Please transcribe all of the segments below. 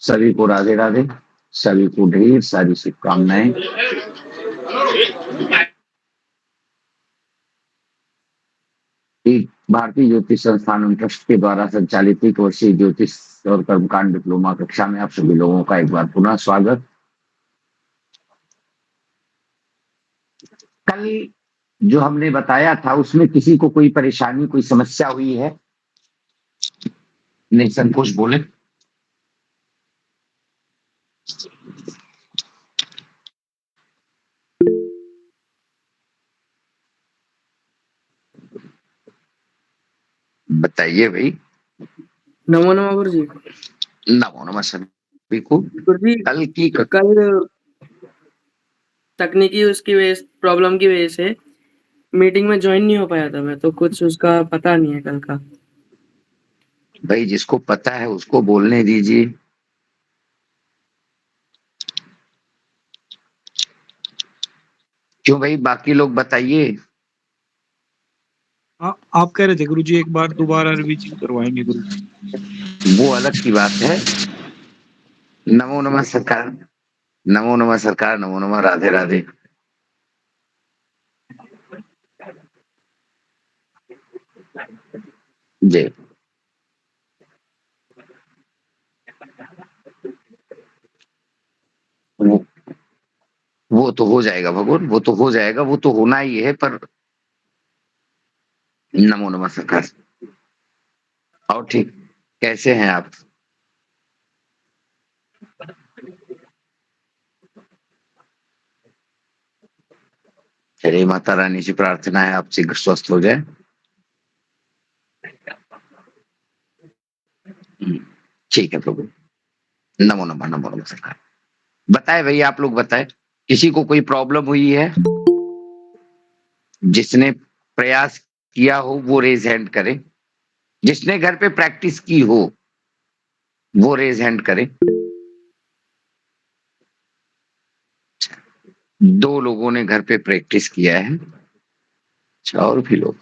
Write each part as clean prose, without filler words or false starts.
सभी को राधे राधे। सभी को ढेर सारी शुभकामनाएं। भारतीय ज्योतिष संस्थान ट्रस्ट के द्वारा संचालित एक वर्षीय ज्योतिष और कर्मकांड डिप्लोमा कक्षा में आप सभी लोगों का एक बार पुनः स्वागत। कल जो हमने बताया था उसमें किसी को कोई परेशानी, कोई समस्या हुई है? नहीं, संकोच बोले। बताइए भाई। नमो नमः गुरु जी। नमो नमः सभी को। गुरु जी कल तकनीकी उसकी वजह प्रॉब्लम की वजह से मीटिंग में ज्वाइन नहीं हो पाया था मैं, तो कुछ उसका पता नहीं है कल का। भाई जिसको पता है उसको बोलने दीजिए। क्यों भाई, बाकी लोग बताइए। आप कह रहे थे गुरुजी एक बार दोबारा रिवीजन करवाएंगे गुरु। वो अलग की बात है। नमो नमः सरकार, नमो नमः सरकार, नमो नमः, राधे राधे। जी, वो तो हो जाएगा भगवान, वो तो हो जाएगा, वो तो होना ही है। पर नमो नमः सरकार। और ठीक, कैसे हैं आप? चलिए, माता रानी से प्रार्थना है आप शीघ्र स्वस्थ हो जाए। ठीक है प्रभु। नमो नमः, नमो नमः सरकार। बताए भैया, आप लोग बताए, किसी को कोई प्रॉब्लम हुई है? जिसने प्रयास किया हो वो रेज हैंड करे। जिसने घर पे प्रैक्टिस की हो वो रेज हैंड करे। 2 लोगों ने घर पे प्रैक्टिस किया है। अच्छा, और भी लोग?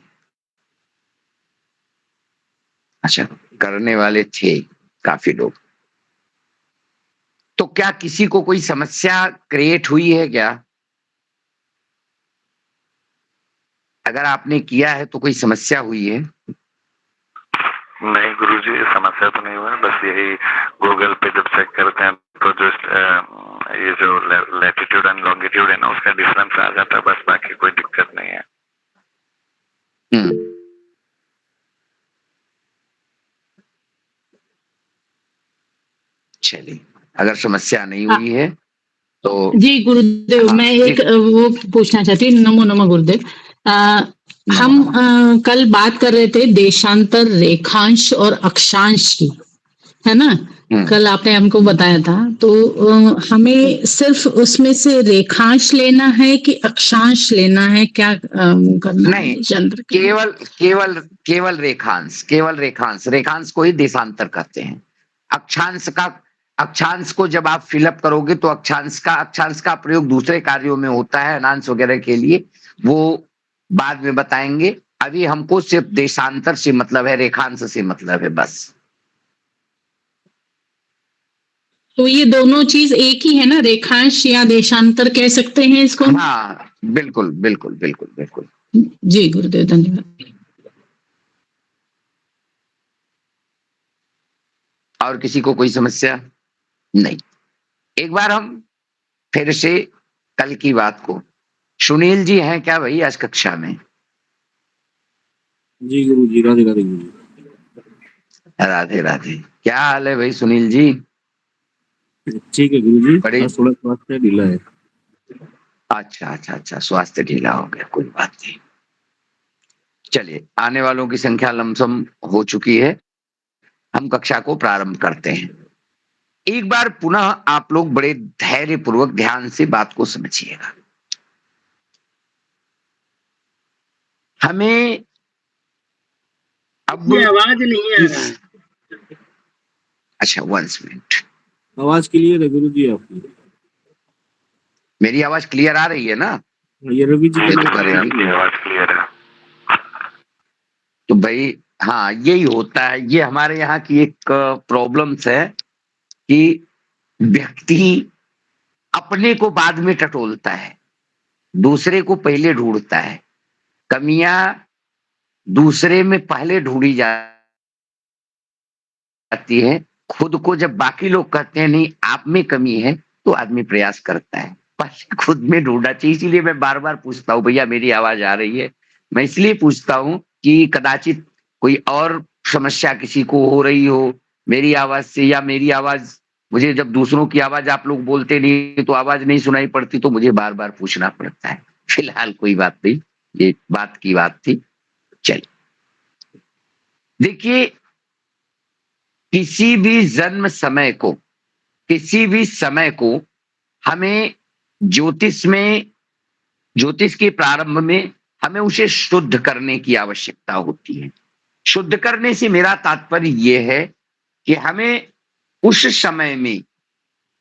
अच्छा, करने वाले थे काफी लोग। तो क्या किसी को कोई समस्या क्रिएट हुई है क्या? अगर आपने किया है तो कोई समस्या हुई है? नहीं गुरुजी, समस्या तो नहीं हुआ, बस यही गूगल पे जब चेक करते हैं तो जो ये जो लैटिट्यूड एंड लॉन्गिट्यूड है ना, उसका डिफरेंस आ जाता है, बस बाकी कोई दिक्कत नहीं है। चलिए, अगर समस्या नहीं हुई है तो जी गुरुदेव, हाँ, मैं एक वो पूछना चाहती हूँ। नमो नमः गुरुदेव। हम कल बात कर रहे थे देशांतर, रेखांश और अक्षांश की, है ना? कल आपने हमको बताया था। तो हमें सिर्फ उसमें से रेखांश लेना है कि अक्षांश लेना है, क्या करना नहीं, है चंद्र के? केवल रेखांश, केवल रेखांश। रेखांश को ही देशांतर कहते हैं। अक्षांश को जब आप फिलअप करोगे तो अक्षांश का प्रयोग दूसरे कार्यों में होता है, अनांश वगैरह के लिए, वो बाद में बताएंगे। अभी हमको सिर्फ देशांतर से मतलब है, रेखांश से मतलब है बस। तो ये दोनों चीज एक ही है ना? रेखांश या देशांतर कह सकते हैं इसको? हाँ, बिल्कुल बिल्कुल बिल्कुल बिल्कुल। जी गुरुदेव, धन्यवाद। और किसी को कोई समस्या नहीं? एक बार हम फिर से कल की बात को, सुनील जी हैं क्या भाई आज कक्षा में? जी गुरु जी, राधे राधे गुरु जी। राधे राधे। क्या हाल है भाई सुनील जी? ठीक है गुरु जी, बड़े थोड़ा स्वास्थ्य ढीला है। अच्छा अच्छा अच्छा, स्वास्थ्य ढीला हो गया, कोई बात नहीं। चलिए, आने वालों की संख्या लमसम हो चुकी है, हम कक्षा को प्रारंभ करते हैं। एक बार पुनः आप लोग बड़े धैर्य पूर्वक ध्यान से बात को समझिएगा। हमें अब आवाज नहीं आ रहा। अच्छा, 1 मिनट। आवाज क्लियर है गुरु जी आपकी? मेरी आवाज क्लियर आ रही है ना? ये रवि जी ये तो करेंगे। आपकी आवाज क्लियर है। तो भाई हाँ, यही होता है, ये हमारे यहाँ की एक प्रॉब्लम्स है कि व्यक्ति अपने को बाद में टटोलता है, दूसरे को पहले ढूंढता है। कमियां दूसरे में पहले ढूंढी जाती है, खुद को जब बाकी लोग कहते हैं नहीं आप में कमी है, तो आदमी प्रयास करता है पहले खुद में ढूंढना चाहिए। इसीलिए मैं बार बार पूछता हूँ भैया मेरी आवाज आ रही है। मैं इसलिए पूछता हूँ कि कदाचित कोई और समस्या किसी को हो रही हो मेरी आवाज से, या मेरी आवाज मुझे जब दूसरों की आवाज आप लोग बोलते नहीं तो आवाज नहीं सुनाई पड़ती, तो मुझे बार बार पूछना पड़ता है। फिलहाल कोई बात नहीं, ये बात की बात थी। चलिए देखिए, किसी भी जन्म समय को, किसी भी समय को हमें ज्योतिष में, ज्योतिष के प्रारंभ में हमें उसे शुद्ध करने की आवश्यकता होती है। शुद्ध करने से मेरा तात्पर्य यह है कि हमें उस समय में,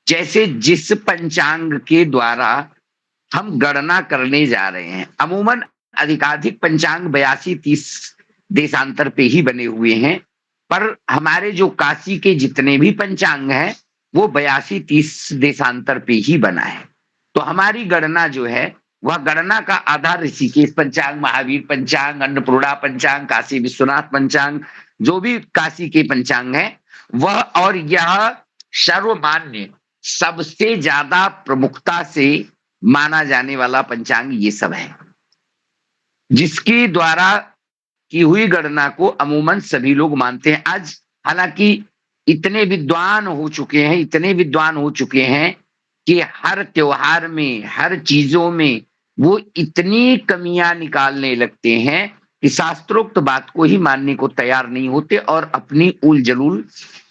जैसे जिस पंचांग के द्वारा हम गणना करने जा रहे हैं, अमूमन अधिकाधिक पंचांग 82-30 देशांतर पे ही बने हुए हैं, पर हमारे जो काशी के जितने भी पंचांग हैं वो 82-30 देशांतर पे ही बना है। तो हमारी गणना जो है वह गणना का आधार ऋषिकेश पंचांग, महावीर पंचांग, अन्नपूर्णा पंचांग, काशी विश्वनाथ पंचांग, जो भी काशी के पंचांग है वह, और यह सर्वमान्य सबसे ज्यादा प्रमुखता से माना जाने वाला पंचांग ये सब है, जिसके द्वारा की हुई गणना को अमूमन सभी लोग मानते हैं। आज हालांकि इतने विद्वान हो चुके हैं, इतने विद्वान हो चुके हैं कि हर त्योहार में, हर चीजों में वो इतनी कमियां निकालने लगते हैं कि शास्त्रोक्त बात को ही मानने को तैयार नहीं होते और अपनी उल जलूल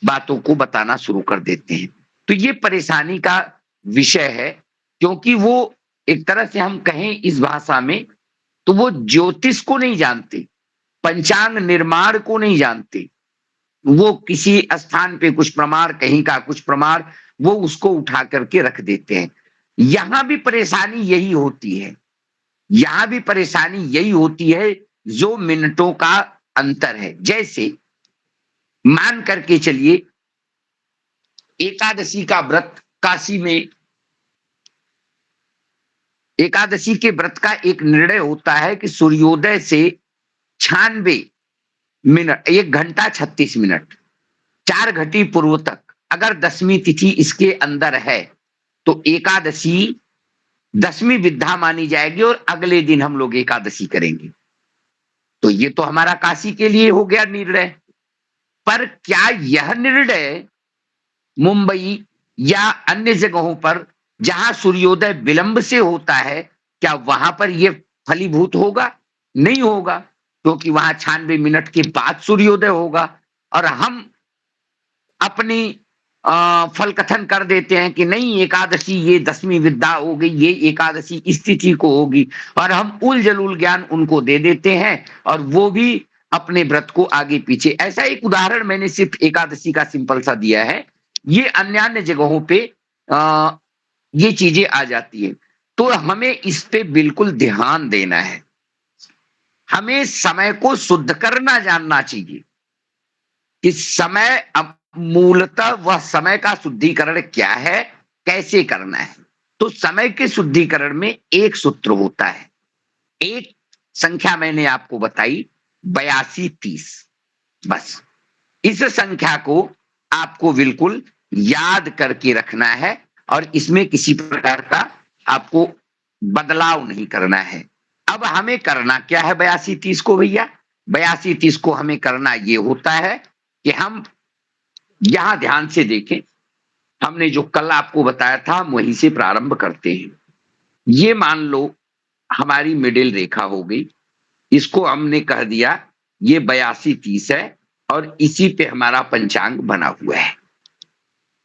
बातों को बताना शुरू कर देते हैं। तो ये परेशानी का विषय है, क्योंकि वो एक तरह से हम कहें इस भाषा में तो वो ज्योतिष को नहीं जानते, पंचांग निर्माण को नहीं जानते। वो किसी स्थान पे कुछ प्रमाण, कहीं का कुछ प्रमाण, वो उसको उठा करके रख देते हैं। यहां भी परेशानी यही होती है, यहां भी परेशानी यही होती है, जो मिनटों का अंतर है। जैसे मान करके चलिए एकादशी का व्रत काशी में, एकादशी के व्रत का एक निर्णय होता है कि सूर्योदय से 96 मिनट, 1 घंटा 36 मिनट, 4 घटी पूर्व तक अगर 10वीं तिथि इसके अंदर है तो एकादशी 10वीं विद्या मानी जाएगी और अगले दिन हम लोग एकादशी करेंगे। तो ये तो हमारा काशी के लिए हो गया निर्णय। पर क्या यह निर्णय मुंबई या अन्य जगहों पर जहां सूर्योदय विलंब से होता है, क्या वहां पर यह फलीभूत होगा? नहीं होगा, क्योंकि वहां 96 मिनट के बाद सूर्योदय होगा। और हम अपनी फल कथन कर देते हैं कि नहीं एकादशी ये 10वीं विद्या होगी, ये एकादशी इस तिथि को होगी, और हम उल जलूल ज्ञान उनको दे देते हैं और वो भी अपने व्रत को आगे पीछे। ऐसा एक उदाहरण मैंने सिर्फ एकादशी का सिंपल सा दिया है, ये अन्य जगहों पे ये चीजें आ जाती है। तो हमें इस पे बिल्कुल ध्यान देना है, हमें समय को शुद्ध करना जानना चाहिए कि समय, अब मूलतः वह समय का शुद्धिकरण क्या है, कैसे करना है। तो समय के शुद्धिकरण में एक सूत्र होता है, एक संख्या मैंने आपको बताई 82-30, बस इस संख्या को आपको बिल्कुल याद करके रखना है और इसमें किसी प्रकार का आपको बदलाव नहीं करना है। अब हमें करना क्या है 82-30 को भैया? 82-30 को हमें करना ये होता है कि हम यहां ध्यान से देखें, हमने जो कल आपको बताया था हम वहीं से प्रारंभ करते हैं। ये मान लो हमारी मिडिल रेखा हो गई, इसको हमने कह दिया ये 82-30 है और इसी पे हमारा पंचांग बना हुआ है।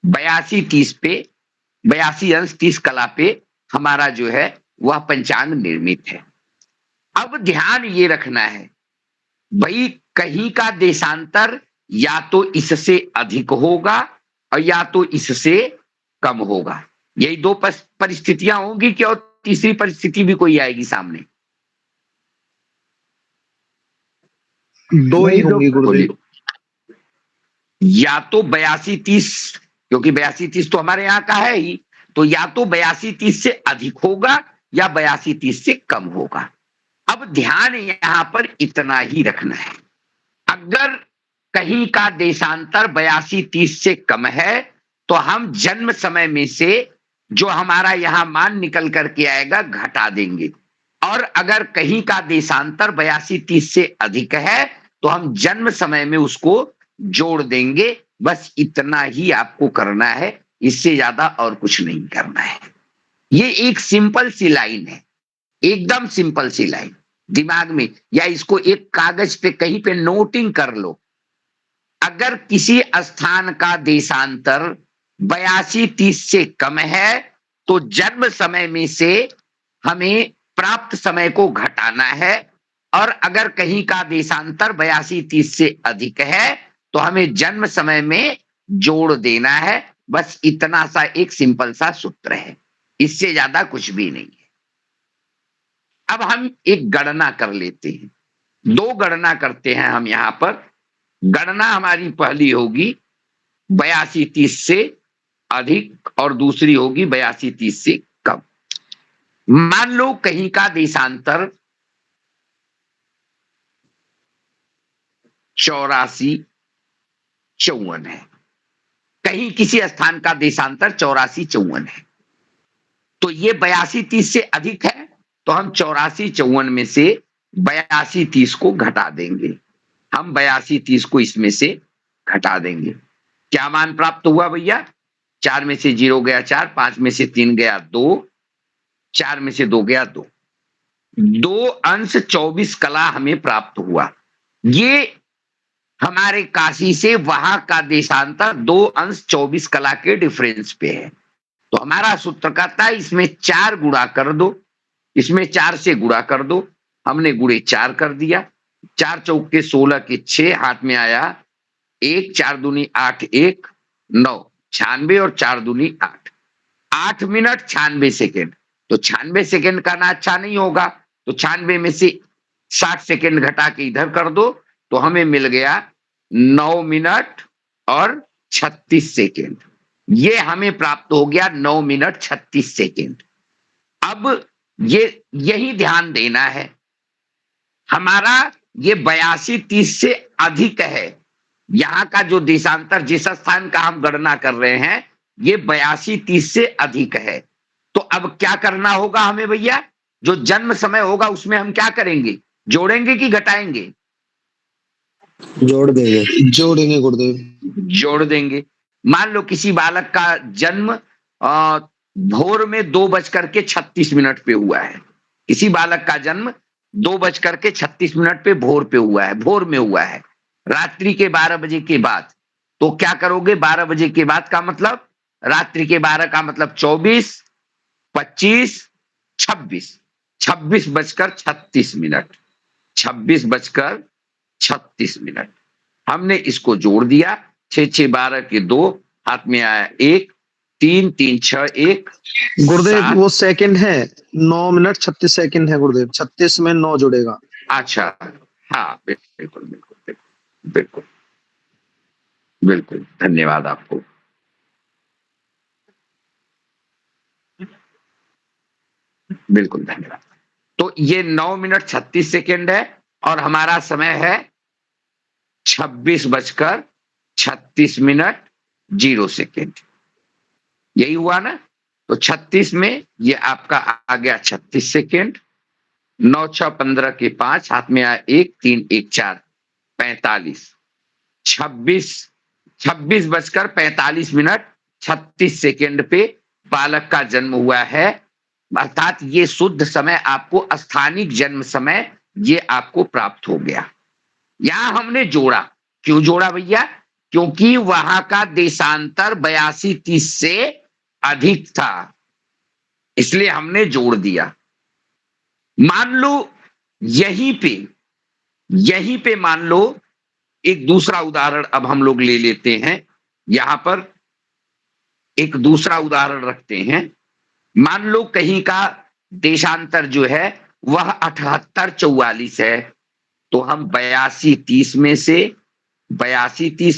82-30 पे, 82 अंश 30 कला पे हमारा जो है वह पंचांग निर्मित है। अब ध्यान ये रखना है भाई, कहीं का देशांतर या तो इससे अधिक होगा और या तो इससे कम होगा। यही दो परिस्थितियां होंगी कि और तीसरी परिस्थिति भी कोई आएगी सामने? दो ही होंगी गुरुदेव। या तो 82-30, क्योंकि 82-30 तो हमारे यहाँ का है ही, तो या तो 82-30 से अधिक होगा या 82-30 से कम होगा। अब ध्यान यहां पर इतना ही रखना है, अगर कहीं का देशांतर 82-30 से कम है तो हम जन्म समय में से जो हमारा यहां मान निकल करके आएगा घटा देंगे, और अगर कहीं का देशांतर 82-30 से अधिक है तो हम जन्म समय में उसको जोड़ देंगे। बस इतना ही आपको करना है, इससे ज्यादा और कुछ नहीं करना है। ये एक सिंपल सी लाइन है, एकदम सिंपल सी लाइन, दिमाग में या इसको एक कागज पे कहीं पे नोटिंग कर लो। अगर किसी स्थान का देशांतर 82-30 से कम है तो जन्म समय में से हमें प्राप्त समय को घटाना है, और अगर कहीं का देशांतर 82-30 से अधिक है तो हमें जन्म समय में जोड़ देना है। बस इतना सा एक सिंपल सा सूत्र है, इससे ज्यादा कुछ भी नहीं है। अब हम एक गणना कर लेते हैं, 2 गणना करते हैं हम यहां पर। गणना हमारी पहली होगी 82-30 से अधिक और दूसरी होगी 82-30 से कम। मान लो कहीं का देशांतर 84-54 है, कहीं किसी स्थान का देशांतर 84-54 है, तो ये 82-30 से अधिक है तो हम 84-54 में से 82-30 को घटा देंगे। हम 82-30 को इसमें से घटा देंगे। क्या मान प्राप्त हुआ भैया? 4 में से 0 गया 4, 5 में से 3 गया 2, 4 में से 2 गया 2, 2 अंश 24 कला हमें प्राप्त हुआ। ये हमारे काशी से वहां का देशांतर 2 अंश 24 कला के डिफरेंस पे है। तो हमारा सूत्र कहता है इसमें 4 गुणा कर दो, इसमें 4 से गुणा कर दो। हमने गुणे 4 कर दिया, 4 चौके 16 के 6, हाथ में आया 1, 4 दूनी 8, 1 9, 96 और 4 दूनी 8, 8 मिनट 96 सेकेंड। तो 96 सेकेंड का ना अच्छा नहीं होगा, तो 96 में से 60 सेकेंड घटा के इधर कर दो तो हमें मिल गया 9 मिनट और 36 सेकेंड। ये हमें प्राप्त हो गया 9 मिनट 36 सेकेंड। अब यही ध्यान देना है, हमारा ये 82-30 से अधिक है। यहाँ का जो देशांतर जिस स्थान का हम गणना कर रहे हैं ये 82-30 से अधिक है। तो अब क्या करना होगा हमें भैया? जो जन्म समय होगा उसमें हम क्या करेंगे? जोड़ेंगे कि घटाएंगे? जोड़ेंगे गुरुदेव। जोड़ देंगे। मान लो किसी बालक का जन्म भोर में 2:36 पे हुआ है, किसी बालक का जन्म 2:36 पे भोर पे हुआ है, भोर में हुआ है, रात्रि के 12 बजे के बाद। तो क्या करोगे? 12 बजे के बाद का मतलब रात्रि के 12 का मतलब 24, 25, 26, 26:36, 26:36 हमने इसको जोड़ दिया। 6 6 12 के 2, हाथ में आया 1, 3 3 6 1। गुरुदेव वो सेकंड है, 9 मिनट 36 सेकंड है गुरुदेव, 36 में 9 जुड़ेगा। अच्छा, हाँ बिल्कुल बिल्कुल बिल्कुल बिल्कुल, धन्यवाद आपको। बिल्कुल धन्यवाद। तो ये 9 मिनट 36 सेकेंड है और हमारा समय है 26:36 यही हुआ ना? तो 36 में ये आपका आ गया 36 सेकेंड। 9 6 15 के 5, हाथ में आया 1 3 1 4 45, 26:45 36 सेकेंड पे बालक का जन्म हुआ है। अर्थात ये शुद्ध समय आपको स्थानिक जन्म समय ये आपको प्राप्त हो गया। यहां हमने जोड़ा, क्यों जोड़ा भैया? क्योंकि वहां का देशांतर 82-30 से अधिक था, इसलिए हमने जोड़ दिया। मान लो यहीं पे मान लो एक दूसरा उदाहरण अब हम लोग ले लेते हैं। यहां पर एक दूसरा उदाहरण रखते हैं। मान लो कहीं का देशांतर जो है वह 78-44 है, तो हम 82-30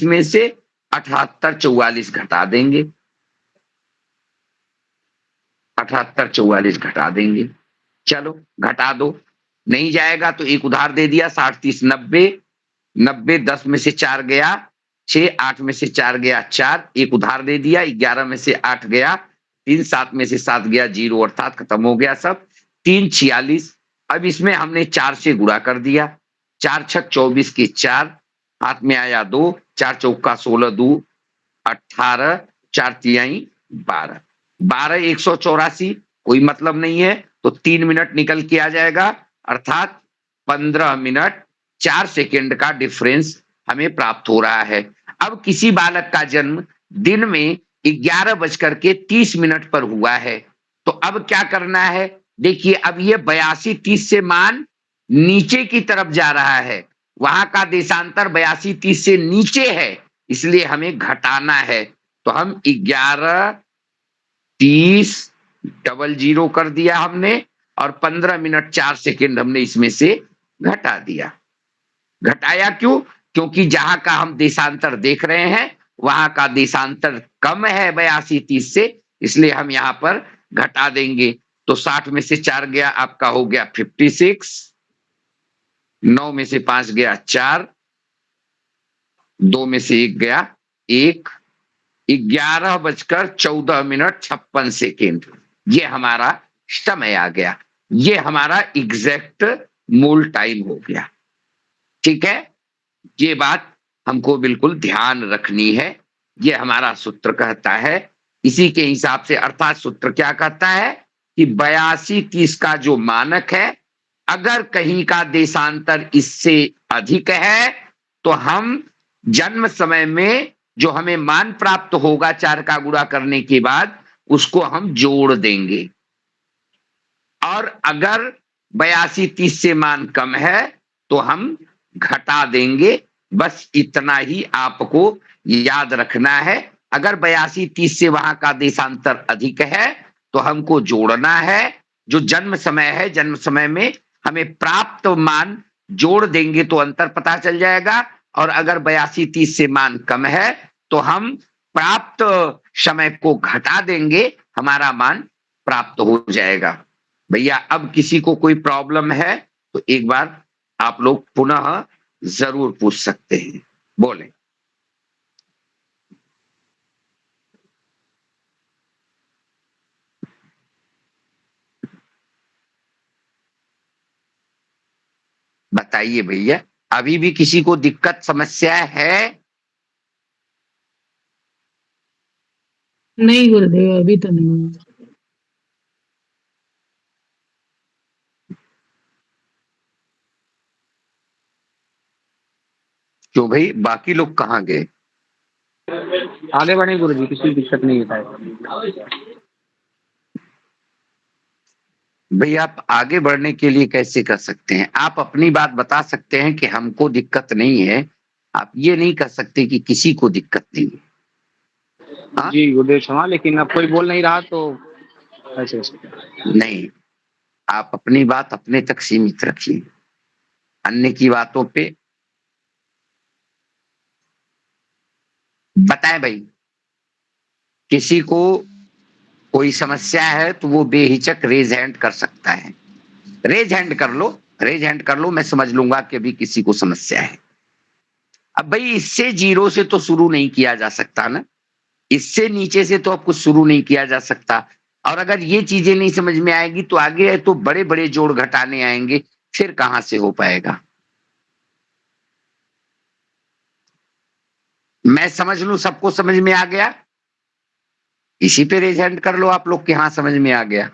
में से 78 44 घटा देंगे, 78 44 घटा देंगे। चलो घटा दो, नहीं जाएगा तो एक उधार दे दिया, 60 30 90, 90 10 में से 4 गया 6, 8 में से 4 गया 4, एक उधार दे दिया, 11 में से 8 गया 3, 7 में से 7 गया 0, अर्थात खत्म हो गया सब। 3 46। अब इसमें हमने 4 से गुणा कर दिया, 4 छक 24 के 4, हाथ में आया 2, 4 चौका 16 2 18, 4 तिहाई 12, 12 184, कोई मतलब नहीं है तो 3 मिनट निकल के आ जाएगा, अर्थात 15 मिनट 4 सेकंड का डिफरेंस हमें प्राप्त हो रहा है। अब किसी बालक का जन्म दिन में 11:30 पर हुआ है, तो अब क्या करना है? देखिए अब ये 82-30 से मान नीचे की तरफ जा रहा है, वहां का देशांतर 82-30 से नीचे है, इसलिए हमें घटाना है। तो हम 11:30 कर दिया हमने, और 15 मिनट 4 सेकंड हमने इसमें से घटा दिया। घटाया क्यों? क्योंकि जहां का हम देशांतर देख रहे हैं वहां का देशांतर कम है 82-30 से, इसलिए हम यहां पर घटा देंगे। तो 60 में से 4 गया, आपका हो गया 56, 9 में से 5 गया 4, 2 में से 1 गया 1, 11:14 ये हमारा समय आ गया, ये हमारा एग्जैक्ट मूल टाइम हो गया। ठीक है, ये बात हमको बिल्कुल ध्यान रखनी है। ये हमारा सूत्र कहता है, इसी के हिसाब से, अर्थात सूत्र क्या कहता है कि 82-30 का जो मानक है, अगर कहीं का देशांतर इससे अधिक है तो हम जन्म समय में जो हमें मान प्राप्त होगा 4 का गुणा करने के बाद, उसको हम जोड़ देंगे। और अगर 82-30 से मान कम है तो हम घटा देंगे। बस इतना ही आपको याद रखना है। अगर 82-30 से वहां का देशांतर अधिक है तो हमको जोड़ना है, जो जन्म समय है, जन्म समय में हमें प्राप्त मान जोड़ देंगे तो अंतर पता चल जाएगा। और अगर 82-30 से मान कम है तो हम प्राप्त समय को घटा देंगे, हमारा मान प्राप्त हो जाएगा। भैया अब किसी को कोई प्रॉब्लम है तो एक बार आप लोग पुनः जरूर पूछ सकते हैं, बोले। बताइए भैया, अभी भी किसी को दिक्कत समस्या है? नहीं गुरुदेव, अभी तो नहीं। क्यों भाई, बाकी लोग कहाँ गए? आगे बढ़े गुरुजी, किसी दिक्कत नहीं है। भैया आप आगे बढ़ने के लिए कैसे कर सकते हैं? आप अपनी बात बता सकते हैं कि हमको दिक्कत नहीं है, आप ये नहीं कर सकते कि किसी को दिक्कत नहीं है। हाँ? जी गुरुदेव क्षमा, लेकिन अब कोई बोल नहीं रहा तो ऐसे नहीं, आप अपनी बात अपने तक सीमित रखिए, अन्य की बातों पे बताएं। भाई किसी को कोई समस्या है तो वो बेहिचक रेज हैंड कर सकता है, रेज हैंड कर लो, रेज हैंड कर लो, मैं समझ लूंगा कि अभी किसी को समस्या है। अब भाई इससे 0 से तो शुरू नहीं किया जा सकता ना, इससे नीचे से तो अब कुछ शुरू नहीं किया जा सकता। और अगर ये चीजें नहीं समझ में आएगी तो आगे तो बड़े बड़े जोड़ घटाने आएंगे, फिर कहां से हो पाएगा? मैं समझ लूं सबको समझ में आ गया, इसी पे रेज हैंड कर लो आप लोग के, हाँ समझ में आ गया।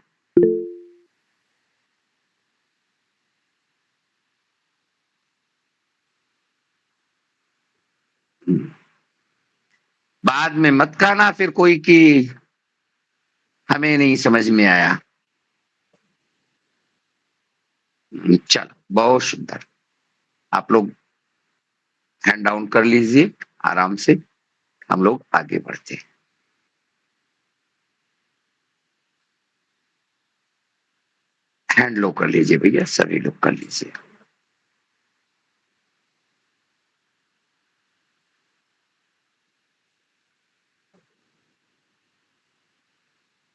बाद में मत कहना फिर कोई कि हमें नहीं समझ में आया। चलो बहुत सुंदर, आप लोग हैंड डाउन कर लीजिए आराम से, हम लोग आगे बढ़ते हैं। हैंड लो कर लीजिए भैया, सभी लोग कर लीजिए।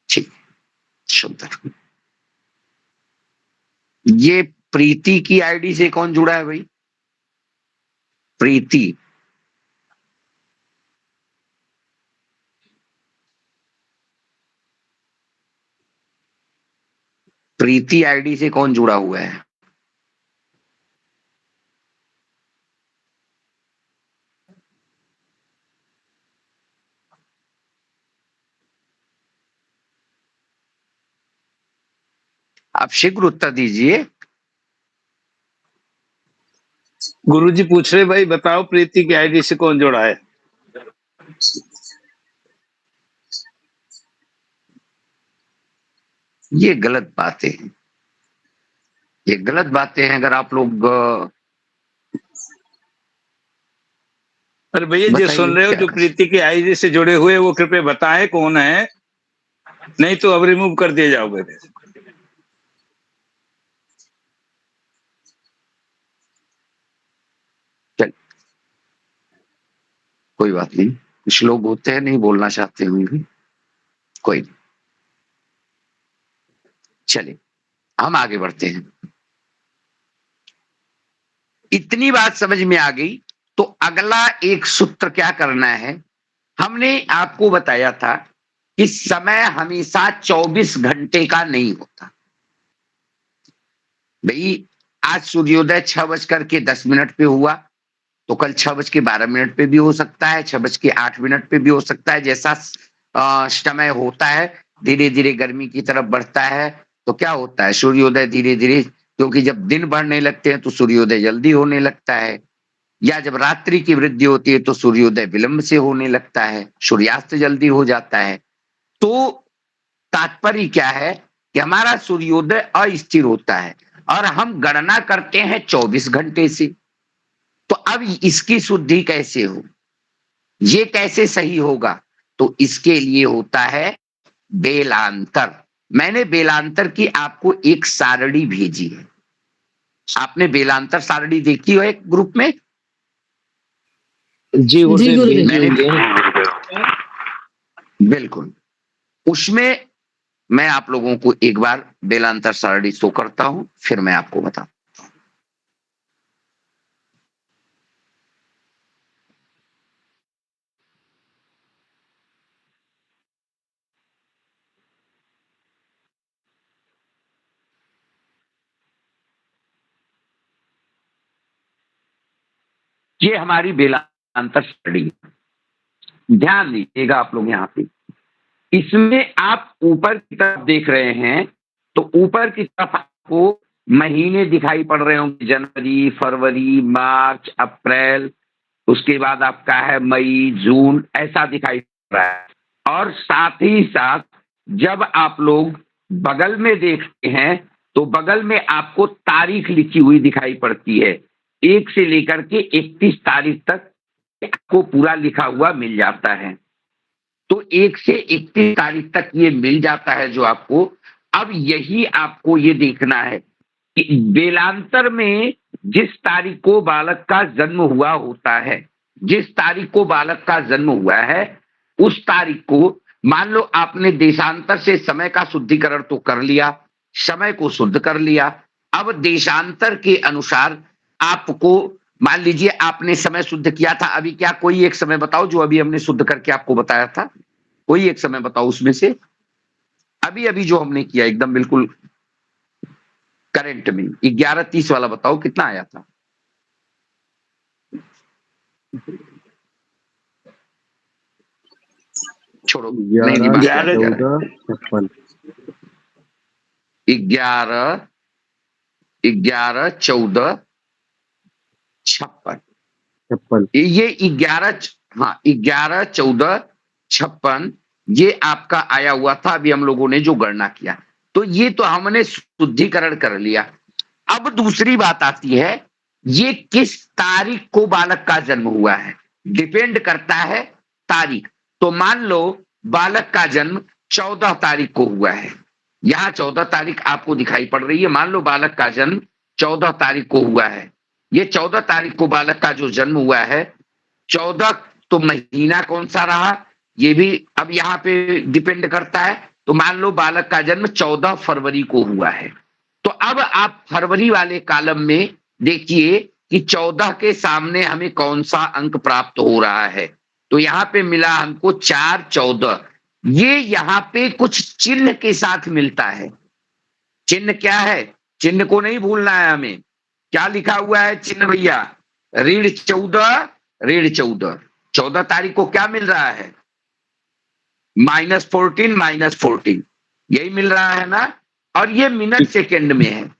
ठीक, सुंदर। ये प्रीति की आईडी से कौन जुड़ा है भाई? प्रीति, प्रीति आईडी से कौन जुड़ा हुआ है? आप शीघ्र उत्तर दीजिए। गुरुजी पूछ रहे भाई बताओ प्रीति की आईडी से कौन जुड़ा है? ये गलत बातें हैं, ये गलत बातें हैं। अगर आप लोग अरे भैया जो बताइए सुन रहे हो क्या जो कर प्रीति की आईडी से जुड़े हुए वो कृपया बताएं कौन है, नहीं तो अब रिमूव कर दिए जाओगे। चल, कोई बात नहीं, कुछ लोग होते हैं नहीं बोलना चाहते होंगे, कोई नहीं। चलिए हम आगे बढ़ते हैं। इतनी बात समझ में आ गई तो अगला एक सूत्र क्या करना है? हमने आपको बताया था कि समय हमेशा 24 घंटे का नहीं होता भाई। आज सूर्योदय 6:10 पे हुआ तो कल 6:12 पे भी हो सकता है, 6:08 पे भी हो सकता है। जैसा समय होता है धीरे धीरे गर्मी की तरफ बढ़ता है तो क्या होता है, सूर्योदय धीरे धीरे, क्योंकि जब दिन बढ़ने लगते हैं तो सूर्योदय जल्दी होने लगता है, या जब रात्रि की वृद्धि होती है तो सूर्योदय विलंब से होने लगता है, सूर्यास्त जल्दी हो जाता है। तो तात्पर्य क्या है कि हमारा सूर्योदय अस्थिर होता है और हम गणना करते हैं 24 घंटे से। तो अब इसकी शुद्धि कैसे हो, ये कैसे सही होगा? तो इसके लिए होता है बेलांतर। मैंने बेलांतर की आपको एक सारणी भेजी है। आपने बेलांतर सारणी देखी हो एक ग्रुप में? जी गुरुदेव, भेजी हुई है। बिल्कुल, उसमें मैं आप लोगों को एक बार बेलांतर सारणी शो करता हूं, फिर मैं आपको बताऊं। ये हमारी बेलांतर सारणी, ध्यान दीजिएगा आप लोग यहाँ पे। इसमें आप ऊपर की तरफ देख रहे हैं तो ऊपर की तरफ आपको महीने दिखाई पड़ रहे होंगे, जनवरी, फरवरी, मार्च, अप्रैल, उसके बाद आपका है मई, जून, ऐसा दिखाई पड़ रहा है। और साथ ही साथ जब आप लोग बगल में देखते हैं तो बगल में आपको तारीख लिखी हुई दिखाई पड़ती है। 1 से लेकर के 31 तारीख तक आपको पूरा लिखा हुआ मिल जाता है। तो 1 से 31 तारीख तक ये मिल जाता है जो आपको। अब यही आपको ये देखना है कि बेलांतर में जिस तारीख को बालक का जन्म हुआ होता है, जिस तारीख को बालक का जन्म हुआ है उस तारीख को, मान लो आपने देशांतर से समय का शुद्धिकरण तो कर लिया, समय को शुद्ध कर लिया। अब देशांतर के अनुसार आपको, मान लीजिए आपने समय शुद्ध किया था, अभी क्या कोई एक समय बताओ जो अभी हमने शुद्ध करके आपको बताया था, कोई एक समय बताओ उसमें से, अभी अभी जो हमने किया एकदम बिल्कुल करंट में 11:30 वाला बताओ कितना आया था? छोड़ो, नहीं बात 11 11 14 56 ये 11, हाँ 11 14 56 ये आपका आया हुआ था अभी हम लोगों ने जो गणना किया। तो ये तो हमने शुद्धिकरण कर लिया। अब दूसरी बात आती है, ये किस तारीख को बालक का जन्म हुआ है, डिपेंड करता है तारीख। तो मान लो बालक का जन्म 14 तारीख को हुआ है, यहाँ 14 तारीख आपको दिखाई पड़ रही है। मान लो बालक का जन्म 14 तारीख को हुआ है, ये 14 तारीख को बालक का जो जन्म हुआ है, 14 तो महीना कौन सा रहा ये भी अब यहाँ पे डिपेंड करता है। तो मान लो बालक का जन्म 14 फरवरी को हुआ है, तो अब आप फरवरी वाले कॉलम में देखिए कि 14 के सामने हमें कौन सा अंक प्राप्त हो रहा है। तो यहाँ पे मिला हमको 4-14। ये यहाँ पे कुछ चिन्ह के साथ मिलता है। चिन्ह क्या है? चिन्ह को नहीं भूलना है हमें। क्या लिखा हुआ है चिन्ह भैया? ऋण 14, ऋण 14। 14 तारीख को क्या मिल रहा है? -14, -14, यही मिल रहा है ना। और ये मिनट सेकंड में है,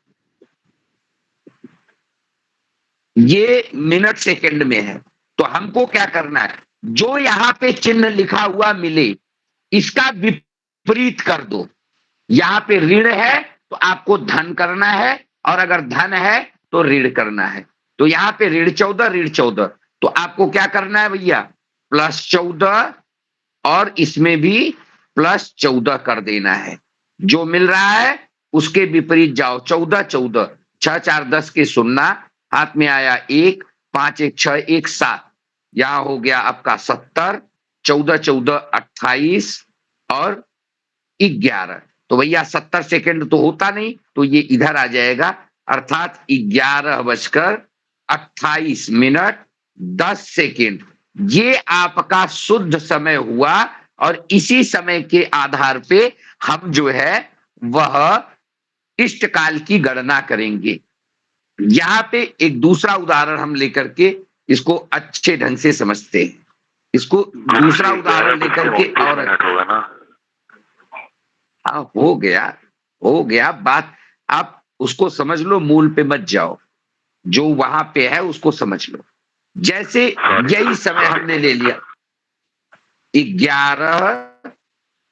ये मिनट सेकंड में है। तो हमको क्या करना है, जो यहाँ पे चिन्ह लिखा हुआ मिले इसका विपरीत कर दो। यहाँ पे ऋण है तो आपको धन करना है, और अगर धन है तो ऋण करना है। तो यहाँ पे ऋण 14, ऋण 14, तो आपको क्या करना है भैया? +14 और इसमें भी +14 कर देना है। जो मिल रहा है उसके विपरीत जाओ। 14, 14, 6 4 10 के 0, हाथ में आया 1, 5 1 6 1 7, यहां हो गया आपका 70, 14 14 28 और 11। तो भैया 70 सेकंड तो होता नहीं, तो ये इधर आ जाएगा, अर्थात 11:28 ये आपका शुद्ध समय हुआ। और इसी समय के आधार पे हम जो है वह इष्ट काल की गणना करेंगे। यहाँ पे एक दूसरा उदाहरण हम लेकर के इसको अच्छे ढंग से समझते हैं। इसको दूसरा उदाहरण लेकर के और होगा ना। हाँ, हो गया बात। आप उसको समझ लो, मूल पे मत जाओ, जो वहां पे है उसको समझ लो। जैसे यही समय हमने ले लिया 11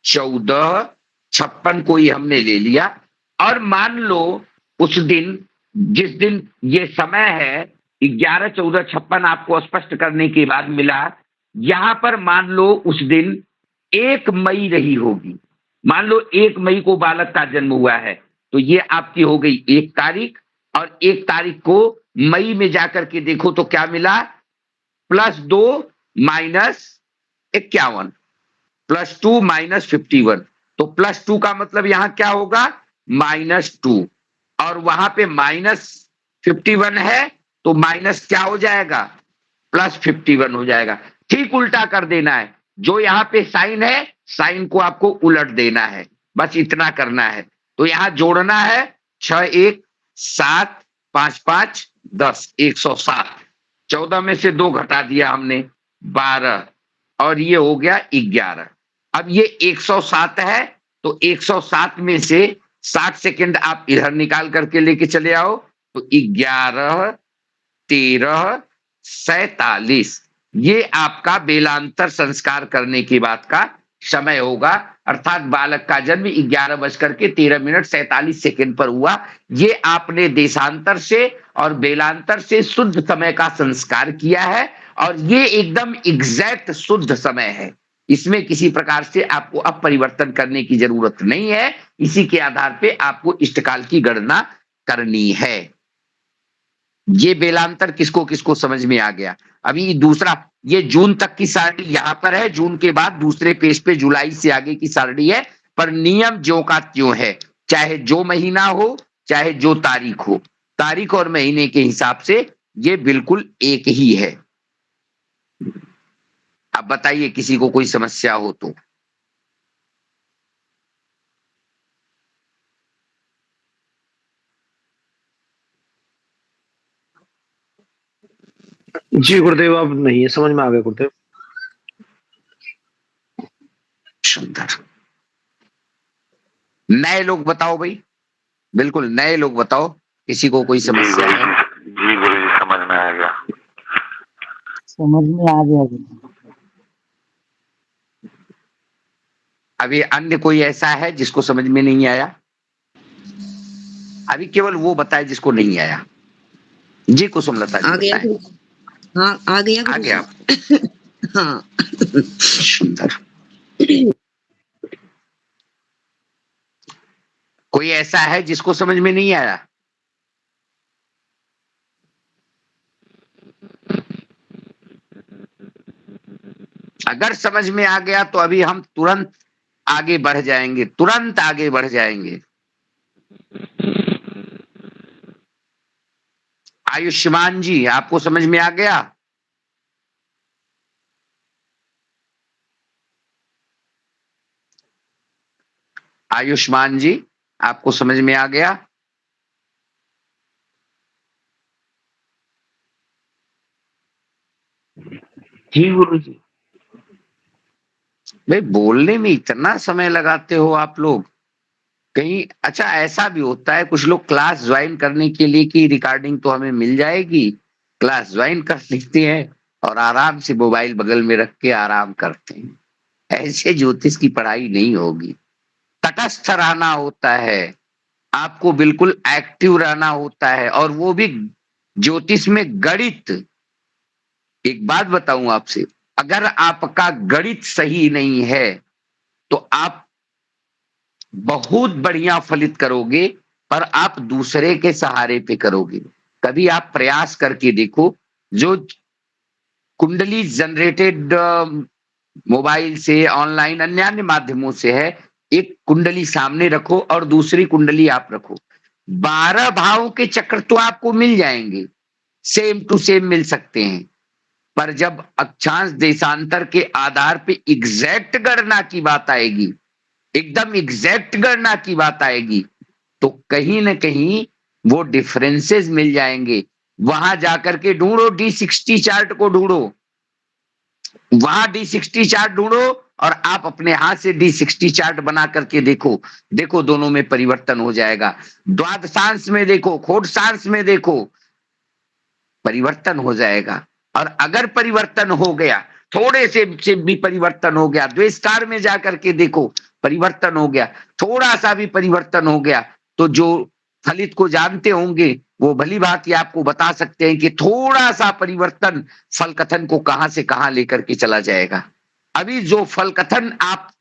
14 56 को ही हमने ले लिया, और मान लो उस दिन, जिस दिन ये समय है 11 14 56 आपको स्पष्ट करने के बाद मिला, यहां पर मान लो उस दिन 1 मई रही होगी। मान लो 1 मई को बालक का जन्म हुआ है, तो ये आपकी हो गई 1 तारीख, और 1 तारीख को मई में जाकर के देखो तो क्या मिला? +2 -51, +2 -51। तो +2 का मतलब यहां क्या होगा? -2, और वहां पे -51 है तो माइनस क्या हो जाएगा? +51 हो जाएगा। ठीक उल्टा कर देना है, जो यहाँ पे साइन है साइन को आपको उलट देना है, बस इतना करना है। तो यहां जोड़ना है 6 1 7 5 5 10 107। 14 में से 2 घटा दिया हमने 12, और ये हो गया 11। अब ये 107 है, तो 107 में से 60 सेकंड आप इधर निकाल करके लेके चले आओ, तो 11 13 47, ये आपका बेलांतर संस्कार करने की बात का समय होगा। अर्थात बालक का जन्म 11:13 पर हुआ। ये आपने देशांतर से और बेलांतर से शुद्ध समय का संस्कार किया है, और ये एकदम एग्जैक्ट शुद्ध समय है। इसमें किसी प्रकार से आपको अब परिवर्तन करने की जरूरत नहीं है। इसी के आधार पे आपको इष्टकाल की गणना करनी है। ये बेलांतर किसको किसको समझ में आ गया? अभी दूसरा, ये जून तक की सारणी यहां पर है, जून के बाद दूसरे पेज पे जुलाई से आगे की सारणी है, पर नियम ज्यों का त्यों है। चाहे जो महीना हो, चाहे जो तारीख हो, तारीख और महीने के हिसाब से ये बिल्कुल एक ही है। अब बताइए किसी को कोई समस्या हो तो। जी गुरुदेव, अब नहीं है, समझ में आ गया गुरुदेव। सुंदर। नए लोग बताओ भाई, बिल्कुल नए लोग बताओ, किसी को कोई समस्या है? जी गुरु जी, समझ में आ गया। समझ में आ गया। अभी अन्य कोई ऐसा है जिसको समझ में नहीं आया? अभी केवल वो बताए जिसको नहीं आया। जी कुसुमलता जी आ गया। बताएं। हाँ, आ गया। आ गया। हाँ। सुंदर। कोई ऐसा है जिसको समझ में नहीं आया? अगर समझ में आ गया तो अभी हम तुरंत आगे बढ़ जाएंगे, तुरंत आगे बढ़ जाएंगे। आयुष्मान जी, आपको समझ में आ गया? आयुष्मान जी, आपको समझ में आ गया? जी गुरु जी। भाई बोलने में इतना समय लगाते हो आप लोग कहीं। अच्छा, ऐसा भी होता है कुछ लोग क्लास ज्वाइन करने के लिए कि रिकॉर्डिंग तो हमें मिल जाएगी, क्लास ज्वाइन कर लेते हैं और आराम से मोबाइल बगल में रख के आराम करते हैं। ऐसे ज्योतिष की पढ़ाई नहीं होगी। तटस्थ रहना होता है, आपको बिल्कुल एक्टिव रहना होता है, और वो भी ज्योतिष में गणित। एक बात बताऊं आपसे, अगर आपका गणित सही नहीं है तो आप बहुत बढ़िया फलित करोगे, पर आप दूसरे के सहारे पे करोगे। कभी आप प्रयास करके देखो, जो कुंडली जनरेटेड मोबाइल से, ऑनलाइन अन्य माध्यमों से है, एक कुंडली सामने रखो और दूसरी कुंडली आप रखो, 12 भावों के चक्र तो आपको मिल जाएंगे, सेम टू सेम मिल सकते हैं। पर जब अक्षांश देशांतर के आधार पे एग्जैक्ट गणना की बात आएगी, एकदम एग्जैक्ट गणना की बात आएगी, तो कहीं ना कहीं वो डिफरेंसेस मिल जाएंगे। वहां जाकर के ढूंढो, D60 चार्ट को ढूंढो, वहां D60 चार्ट ढूंढो और आप अपने हाथ से D60 चार्ट बना करके देखो, देखो दोनों में परिवर्तन हो जाएगा। द्वादशांश में देखो, खोटशांश में देखो, परिवर्तन हो जाएगा। और अगर परिवर्तन हो गया, थोड़े से भी परिवर्तन हो गया, द्वेषकार में जाकर के देखो, परिवर्तन हो गया, थोड़ा सा भी परिवर्तन हो गया, तो जो फलित को जानते होंगे वो भली बात आपको बता सकते हैं कि थोड़ा सा परिवर्तन फल कथन को कहां से कहां लेकर के चला जाएगा। अभी जो फल कथन आप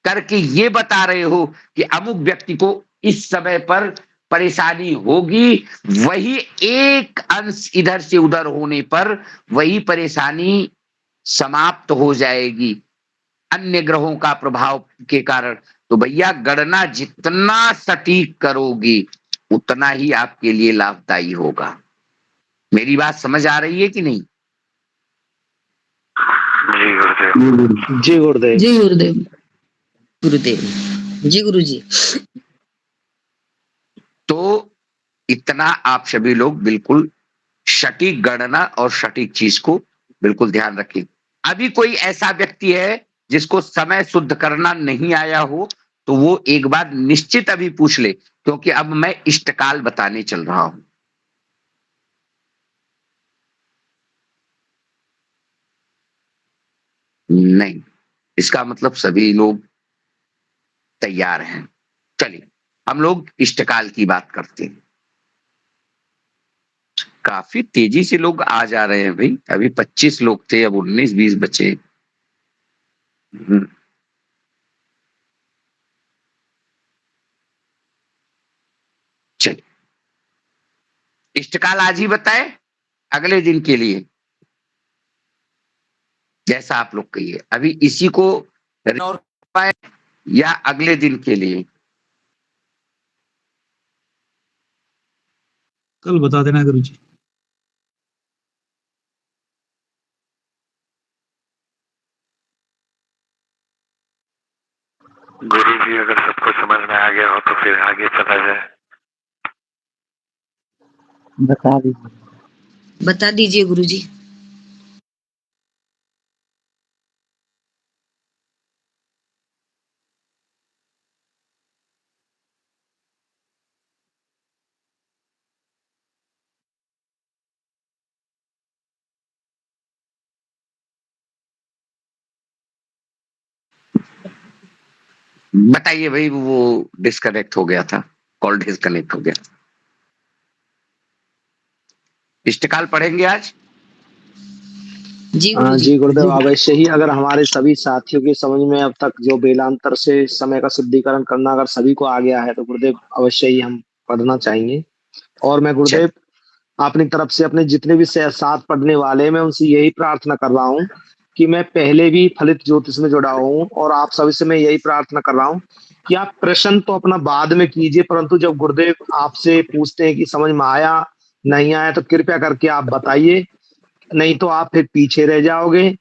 करके ये बता रहे हो कि अमुक व्यक्ति को इस समय पर परेशानी होगी, वही एक अंश इधर से उधर होने पर वही परेशानी समाप्त हो जाएगी अन्य ग्रहों का प्रभाव के कारण। तो भैया गणना जितना सटीक करोगे उतना ही आपके लिए लाभदायी होगा। मेरी बात समझ आ रही है कि नहीं? जी गुरुदेव। जी गुरुदेव। जी गुरुदेव। गुरुदेव जी गुरु जी। तो इतना आप सभी लोग बिल्कुल सटीक गणना और सटीक चीज को बिल्कुल ध्यान रखें। अभी कोई ऐसा व्यक्ति है जिसको समय शुद्ध करना नहीं आया हो तो वो एक बार निश्चित अभी पूछ ले, क्योंकि अब मैं इष्टकाल बताने चल रहा हूं। नहीं, इसका मतलब सभी लोग तैयार हैं। चलिए हम लोग इष्टकाल की बात करते हैं। काफी तेजी से लोग आ जा रहे हैं भाई, अभी 25 लोग थे, अब 19-20 बचे। चलिए इष्टकाल आज ही बताए, अगले दिन के लिए जैसा आप लोग कहिए। अभी इसी को और पाए या अगले दिन के लिए? कल बता देना गुरु जी। गुरु जी अगर सबको समझ में आ गया हो तो फिर आगे चला जाए। बता दीजिए गुरु जी। बताइए भाई, वो डिस्कनेक्ट हो गया था, कॉल डिस्कनेक्ट हो गया। इष्टकाल पढ़ेंगे आज? जी गुरु जी। जी गुरुदेव, अवश्य ही। अगर हमारे सभी साथियों के समझ में अब तक जो बेलांतर से समय का शुद्धिकरण करना अगर सभी को आ गया है तो गुरुदेव अवश्य ही हम पढ़ना चाहेंगे। और मैं गुरुदेव अपनी तरफ से अपने जितने भी साथ पढ़ने वाले हैं मैं उनसे यही प्रार्थना कर रहा हूँ कि मैं पहले भी फलित ज्योतिष में जुड़ा हूँ और आप सभी से मैं यही प्रार्थना कर रहा हूँ कि आप प्रश्न तो अपना बाद में कीजिए, परंतु जब गुरुदेव आपसे पूछते हैं कि समझ में आया नहीं आया तो कृपया करके आप बताइए, नहीं तो आप फिर पीछे रह जाओगे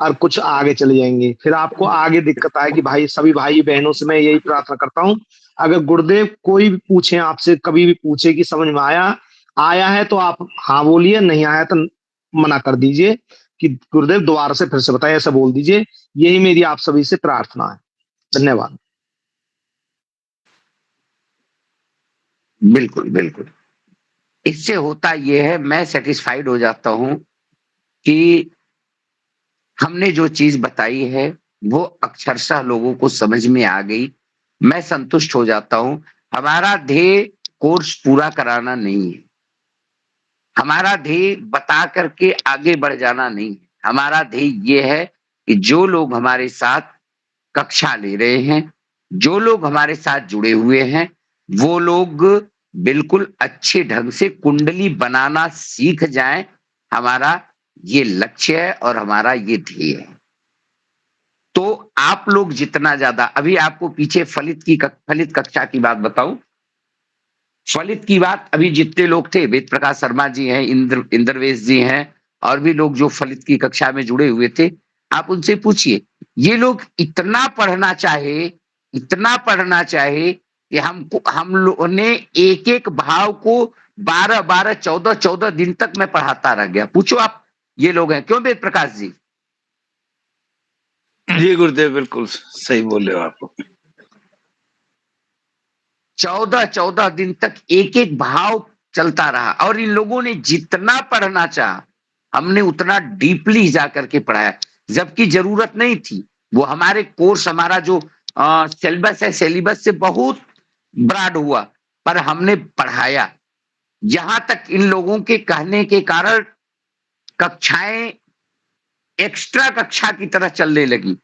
और कुछ आगे चले जाएंगे, फिर आपको आगे दिक्कत आएगी। भाई सभी भाई बहनों से मैं यही प्रार्थना करता हूँ, अगर गुरुदेव कोई भी पूछे आपसे, कभी भी पूछे कि समझ में आया आया है तो आप हाँ बोलिए, नहीं आया तो मना कर दीजिए कि गुरुदेव दोबारा से फिर से बताइए, ऐसा बोल दीजिए। यही मेरी आप सभी से प्रार्थना है। धन्यवाद। बिल्कुल बिल्कुल, इससे होता यह है, मैं सेटिस्फाइड हो जाता हूं कि हमने जो चीज बताई है वो अक्षरशः लोगों को समझ में आ गई। मैं संतुष्ट हो जाता हूं। हमारा ध्येय कोर्स पूरा कराना नहीं है, हमारा ध्येय बता करके आगे बढ़ जाना नहीं है। हमारा ध्येय ये है कि जो लोग हमारे साथ कक्षा ले रहे हैं, जो लोग हमारे साथ जुड़े हुए हैं, वो लोग बिल्कुल अच्छे ढंग से कुंडली बनाना सीख जाएं। हमारा ये लक्ष्य है और हमारा ये ध्येय है। तो आप लोग जितना ज्यादा, अभी आपको पीछे फलित कक्षा की बात बताऊं। फलित की बात, अभी जितने लोग थे, वेद प्रकाश शर्मा जी हैं, इंद्रवेश जी हैं, और भी लोग जो फलित की कक्षा में जुड़े हुए थे, आप उनसे पूछिए। ये लोग इतना पढ़ना चाहे कि हम लोगों ने एक एक भाव को 12 14 दिन तक मैं पढ़ाता रह गया। पूछो आप, ये लोग हैं क्यों वेद प्रकाश जी? जी गुरुदेव, बिल्कुल सही बोले हो आप। 14 दिन तक एक एक भाव चलता रहा, और इन लोगों ने जितना पढ़ना चाहा हमने उतना डीपली जाकर के पढ़ाया, जबकि जरूरत नहीं थी। वो हमारे कोर्स, हमारा जो सिलेबस है, सिलेबस से बहुत ब्रॉड हुआ, पर हमने पढ़ाया। यहां तक इन लोगों के कहने के कारण कक्षाएं एक्स्ट्रा कक्षा की तरह चलने लगी।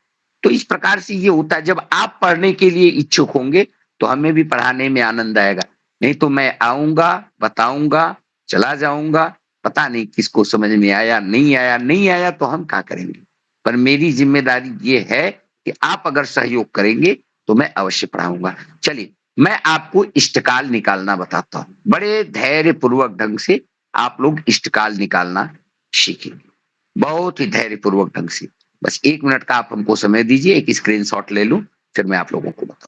तो इस प्रकार से ये होता है, जब आप पढ़ने के लिए इच्छुक होंगे तो हमें भी पढ़ाने में आनंद आएगा। नहीं तो मैं आऊंगा, बताऊंगा, चला जाऊंगा, पता नहीं किसको समझ में आया नहीं आया तो हम क्या करेंगे। पर मेरी जिम्मेदारी ये है कि आप अगर सहयोग करेंगे तो मैं अवश्य पढ़ाऊंगा। चलिए, मैं आपको इष्टकाल निकालना बताता हूं। बड़े धैर्य पूर्वक ढंग से आप लोग इष्टकाल निकालना सीखेंगे, बहुत ही धैर्य पूर्वक ढंग से। बस 1 मिनट का आप हमको समय दीजिए, एक स्क्रीनशॉट ले लूं, फिर मैं आप लोगों को बताऊं।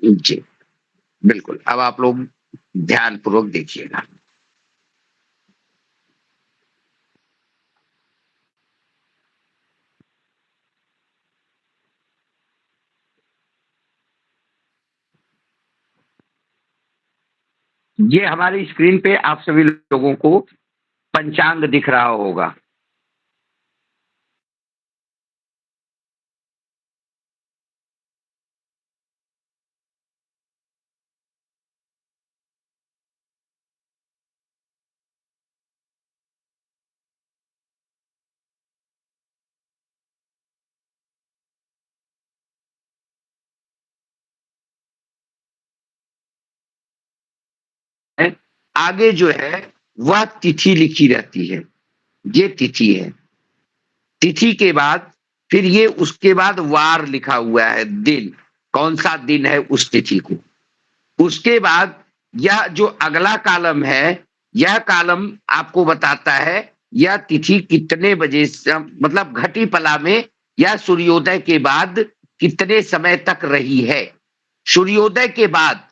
जी बिल्कुल, अब आप लोग ध्यान पूर्वक देखिएगा। ये हमारी स्क्रीन पे आप सभी लोगों को पंचांग दिख रहा होगा। आगे जो है वह तिथि लिखी रहती है, ये तिथि है। तिथि के बाद फिर ये उसके बाद वार लिखा हुआ है, दिन, कौन सा दिन है उस तिथि को। उसके बाद यह जो अगला कॉलम है, यह कॉलम आपको बताता है यह तिथि कितने बजे से, मतलब घटी पला में या सूर्योदय के बाद कितने समय तक रही है। सूर्योदय के बाद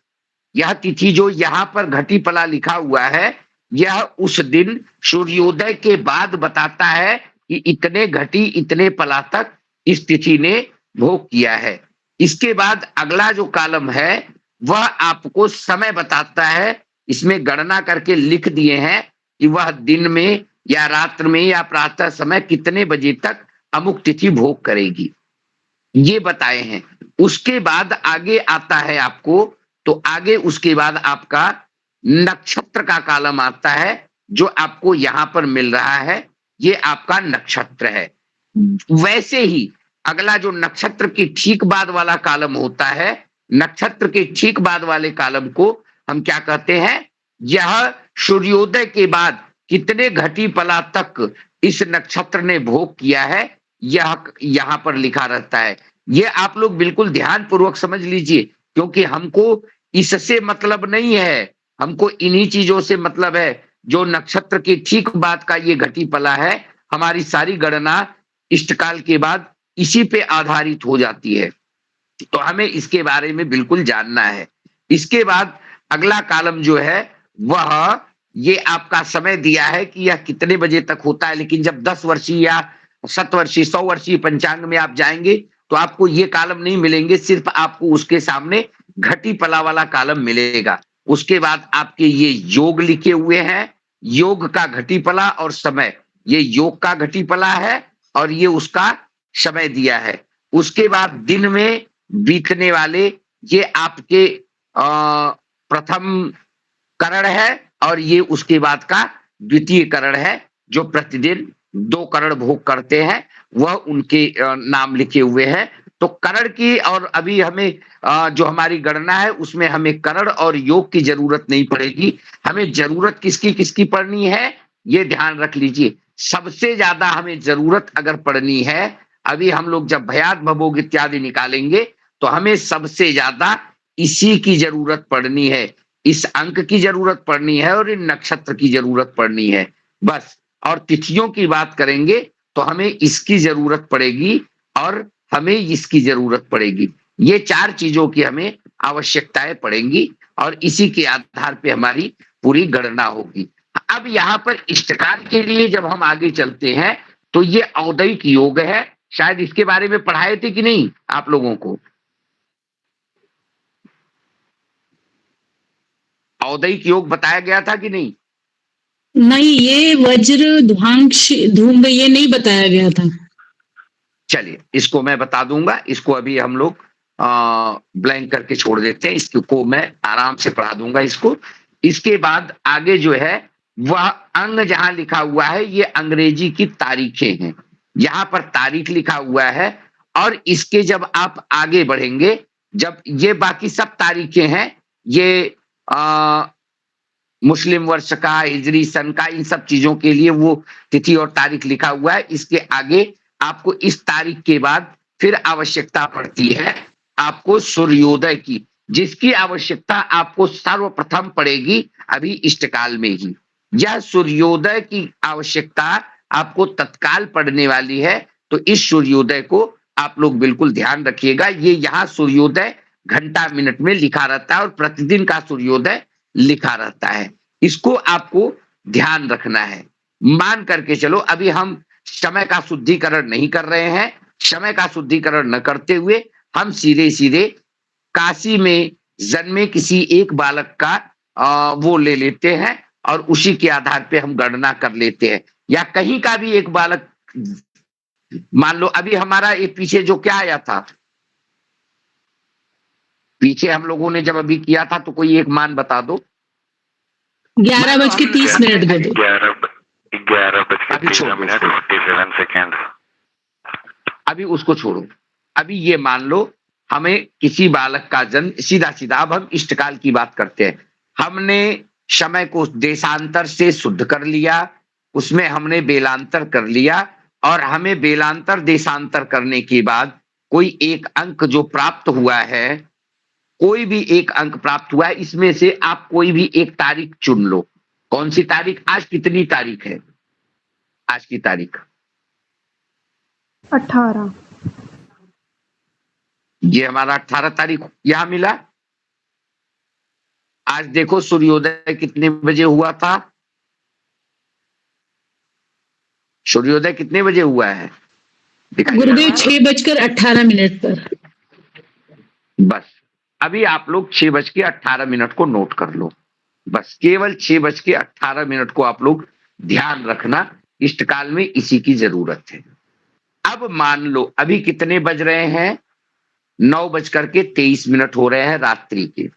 यह तिथि जो यहाँ पर घटी पला लिखा हुआ है, यह उस दिन सूर्योदय के बाद बताता है कि इतने घटी इतने पला तक इस तिथि ने भोग किया है। इसके बाद अगला जो कॉलम है वह आपको समय बताता है। इसमें गणना करके लिख दिए हैं कि वह दिन में या रात्र में या प्रातः समय कितने बजे तक अमुक तिथि भोग करेगी, ये बताए हैं। उसके बाद आगे आता है आपको, तो आगे उसके बाद आपका नक्षत्र का कॉलम आता है जो आपको यहां पर मिल रहा है, ये आपका नक्षत्र है। वैसे ही अगला जो नक्षत्र के ठीक बाद वाला कॉलम होता है, नक्षत्र के ठीक बाद वाले कॉलम को हम क्या कहते हैं, यह सूर्योदय के बाद कितने घटी पला तक इस नक्षत्र ने भोग किया है, यह यहां पर लिखा रहता है। ये आप लोग बिल्कुल ध्यान पूर्वक समझ लीजिए, क्योंकि हमको इससे मतलब नहीं है, हमको इन्हीं चीजों से मतलब है। जो नक्षत्र के ठीक बाद का ये घटी पला है, हमारी सारी गणना इष्टकाल के बाद इसी पे आधारित हो जाती है, तो हमें इसके बारे में बिल्कुल जानना है। इसके बाद अगला कॉलम जो है वह ये आपका समय दिया है कि यह कितने बजे तक होता है, लेकिन जब 10 वर्षीय या 7 वर्षीय 100 वर्षीय पंचांग में आप जाएंगे तो आपको ये कॉलम नहीं मिलेंगे, सिर्फ आपको उसके सामने घटी पला वाला कॉलम मिलेगा। उसके बाद आपके ये योग लिखे हुए हैं, योग का घटी पला और समय, ये योग का घटी पला है और ये उसका समय दिया है। उसके बाद दिन में बीतने वाले ये आपके प्रथम करण है और ये उसके बाद का द्वितीय करण है, जो प्रतिदिन 2 करण भोग करते हैं, वह उनके नाम लिखे हुए हैं। तो करण की और अभी हमें जो हमारी गणना है उसमें हमें करण और योग की जरूरत नहीं पड़ेगी। हमें जरूरत किसकी किसकी पड़नी है, ये ध्यान रख लीजिए। सबसे ज्यादा हमें जरूरत अगर पड़नी है, अभी हम लोग जब भयात भभोग इत्यादि निकालेंगे तो हमें सबसे ज्यादा इसी की जरूरत पड़नी है, इस अंक की जरूरत पड़नी है और इन नक्षत्र की जरूरत पड़नी है, बस। और तिथियों की बात करेंगे तो हमें इसकी जरूरत पड़ेगी और हमें इसकी जरूरत पड़ेगी। ये 4 चीजों की हमें आवश्यकताएं पड़ेंगी और इसी के आधार पे हमारी पूरी गणना होगी। अब यहाँ पर इष्टकाल के लिए जब हम आगे चलते हैं तो ये औदयिक योग है, शायद इसके बारे में पढ़ाए थे कि नहीं आप लोगों को? औदयिक योग बताया गया था कि नहीं? नहीं, ये वज्र ध्वांश धूम्र ये नहीं बताया गया था। चलिए इसको मैं बता दूंगा, इसको अभी हम लोग ब्लैंक करके छोड़ देते हैं, इसको मैं आराम से पढ़ा दूंगा इसको। इसके बाद आगे जो है वह अंग जहां लिखा हुआ है, ये अंग्रेजी की तारीखें हैं, यहाँ पर तारीख लिखा हुआ है। और इसके जब आप आगे बढ़ेंगे, जब ये बाकी सब तारीखें हैं, ये मुस्लिम वर्ष का, हिजरी सन का, इन सब चीजों के लिए वो तिथि और तारीख लिखा हुआ है। इसके आगे आपको इस तारीख के बाद फिर आवश्यकता पड़ती है आपको सूर्योदय की, जिसकी आवश्यकता आपको सर्वप्रथम पड़ेगी अभी इष्टकाल में ही। यह सूर्योदय की आवश्यकता आपको तत्काल पड़ने वाली है, तो इस सूर्योदय को आप लोग बिल्कुल ध्यान रखिएगा। ये यहाँ सूर्योदय घंटा मिनट में लिखा रहता है और प्रतिदिन का सूर्योदय लिखा रहता है, इसको आपको ध्यान रखना है। मान करके चलो, अभी हम समय का शुद्धिकरण नहीं कर रहे हैं, समय का शुद्धिकरण न करते हुए हम सीधे सीधे काशी में जन्मे किसी एक बालक का वो ले लेते हैं और उसी के आधार पे हम गणना कर लेते हैं। या कहीं का भी एक बालक, मान लो अभी हमारा ये पीछे जो क्या आया था, पीछे हम लोगों ने जब अभी किया था, तो कोई एक मान बता दो। 11:30 दे दो। 11:47 अभी उसको छोड़ो, अभी ये मान लो हमें किसी बालक का जन्म, सीधा सीधा अब हम इष्टकाल की बात करते हैं। हमने समय को देशांतर से शुद्ध कर लिया, उसमें हमने बेलांतर कर लिया और हमें बेलांतर देशांतर करने के बाद कोई एक अंक जो प्राप्त हुआ है, कोई भी एक अंक प्राप्त हुआ है, इसमें से आप कोई भी एक तारीख चुन लो। कौन सी तारीख? आज कितनी तारीख है? आज की तारीख 18। ये हमारा 18 तारीख यहां मिला। आज देखो सूर्योदय कितने बजे हुआ था? सूर्योदय कितने बजे हुआ है? गुरुदेव 6:18 पर। बस अभी आप लोग 6:18 को नोट कर लो। बस केवल 6:18 को आप लोग ध्यान रखना, इष्टकाल में इसी की जरूरत है। अब मान लो अभी कितने बज रहे हैं? 9:23 हो रहे हैं रात्रि के।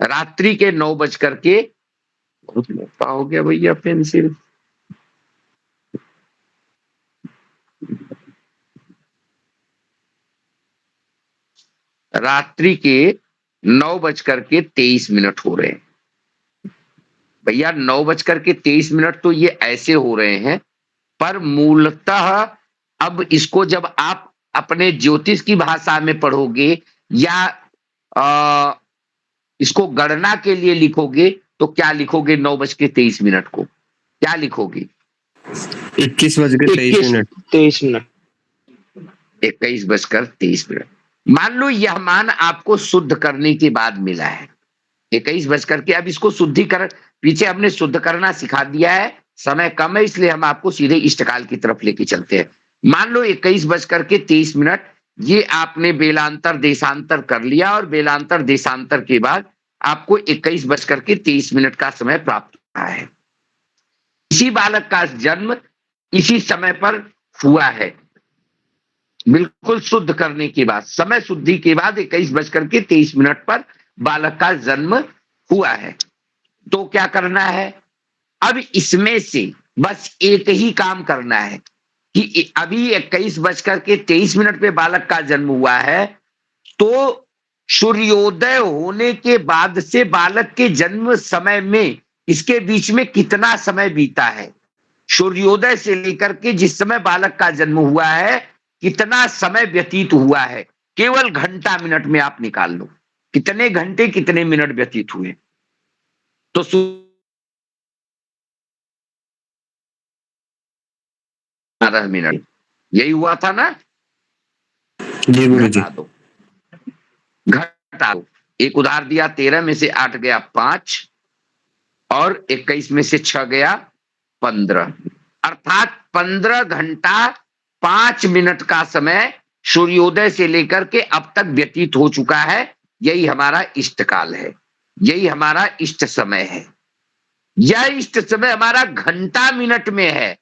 रात्रि के 9:00 बहुत मोटा हो गया भैया पेंसिल। रात्रि के 9:23 हो रहे हैं भैया। 9:23 तो ये ऐसे हो रहे हैं, पर मूलतः अब इसको जब आप अपने ज्योतिष की भाषा में पढ़ोगे या इसको गणना के लिए लिखोगे तो क्या लिखोगे? 9:23 को क्या लिखोगे? 21:23। 21:23। मान लो यह मान आपको शुद्ध करने के बाद मिला है 21:00। अब इसको शुद्धिकरण, पीछे हमने शुद्ध करना सिखा दिया है, समय कम है इसलिए हम आपको सीधे इष्टकाल की तरफ लेके चलते हैं। मान लो 21:23, ये आपने बेलांतर देशांतर कर लिया और बेलांतर देशांतर के बाद आपको 21:23 का समय प्राप्त हुआ है। इसी बालक का जन्म इसी समय पर हुआ है, बिल्कुल शुद्ध करने के बाद, समय शुद्धि के बाद 21:23 पर बालक का जन्म हुआ है। तो क्या करना है? अब इसमें से बस एक ही काम करना है कि अभी 21:23 पे बालक का जन्म हुआ है, तो सूर्योदय होने के बाद से बालक के जन्म समय में इसके बीच में कितना समय बीता है? सूर्योदय से लेकर के जिस समय बालक का जन्म हुआ है कितना समय व्यतीत हुआ है? केवल घंटा मिनट में आप निकाल लो कितने घंटे कितने मिनट व्यतीत हुए। तो 12 मिनट यही हुआ था ना? जी गुरुजी। घटा दो। एक उधार दिया 13 में से 8 गया 5 और 21 में से 6 गया 15, अर्थात 15 घंटा 5 मिनट का समय सूर्योदय से लेकर के अब तक व्यतीत हो चुका है। यही हमारा इष्ट काल है, यही हमारा इष्ट समय है। यह इष्ट समय हमारा घंटा मिनट में है।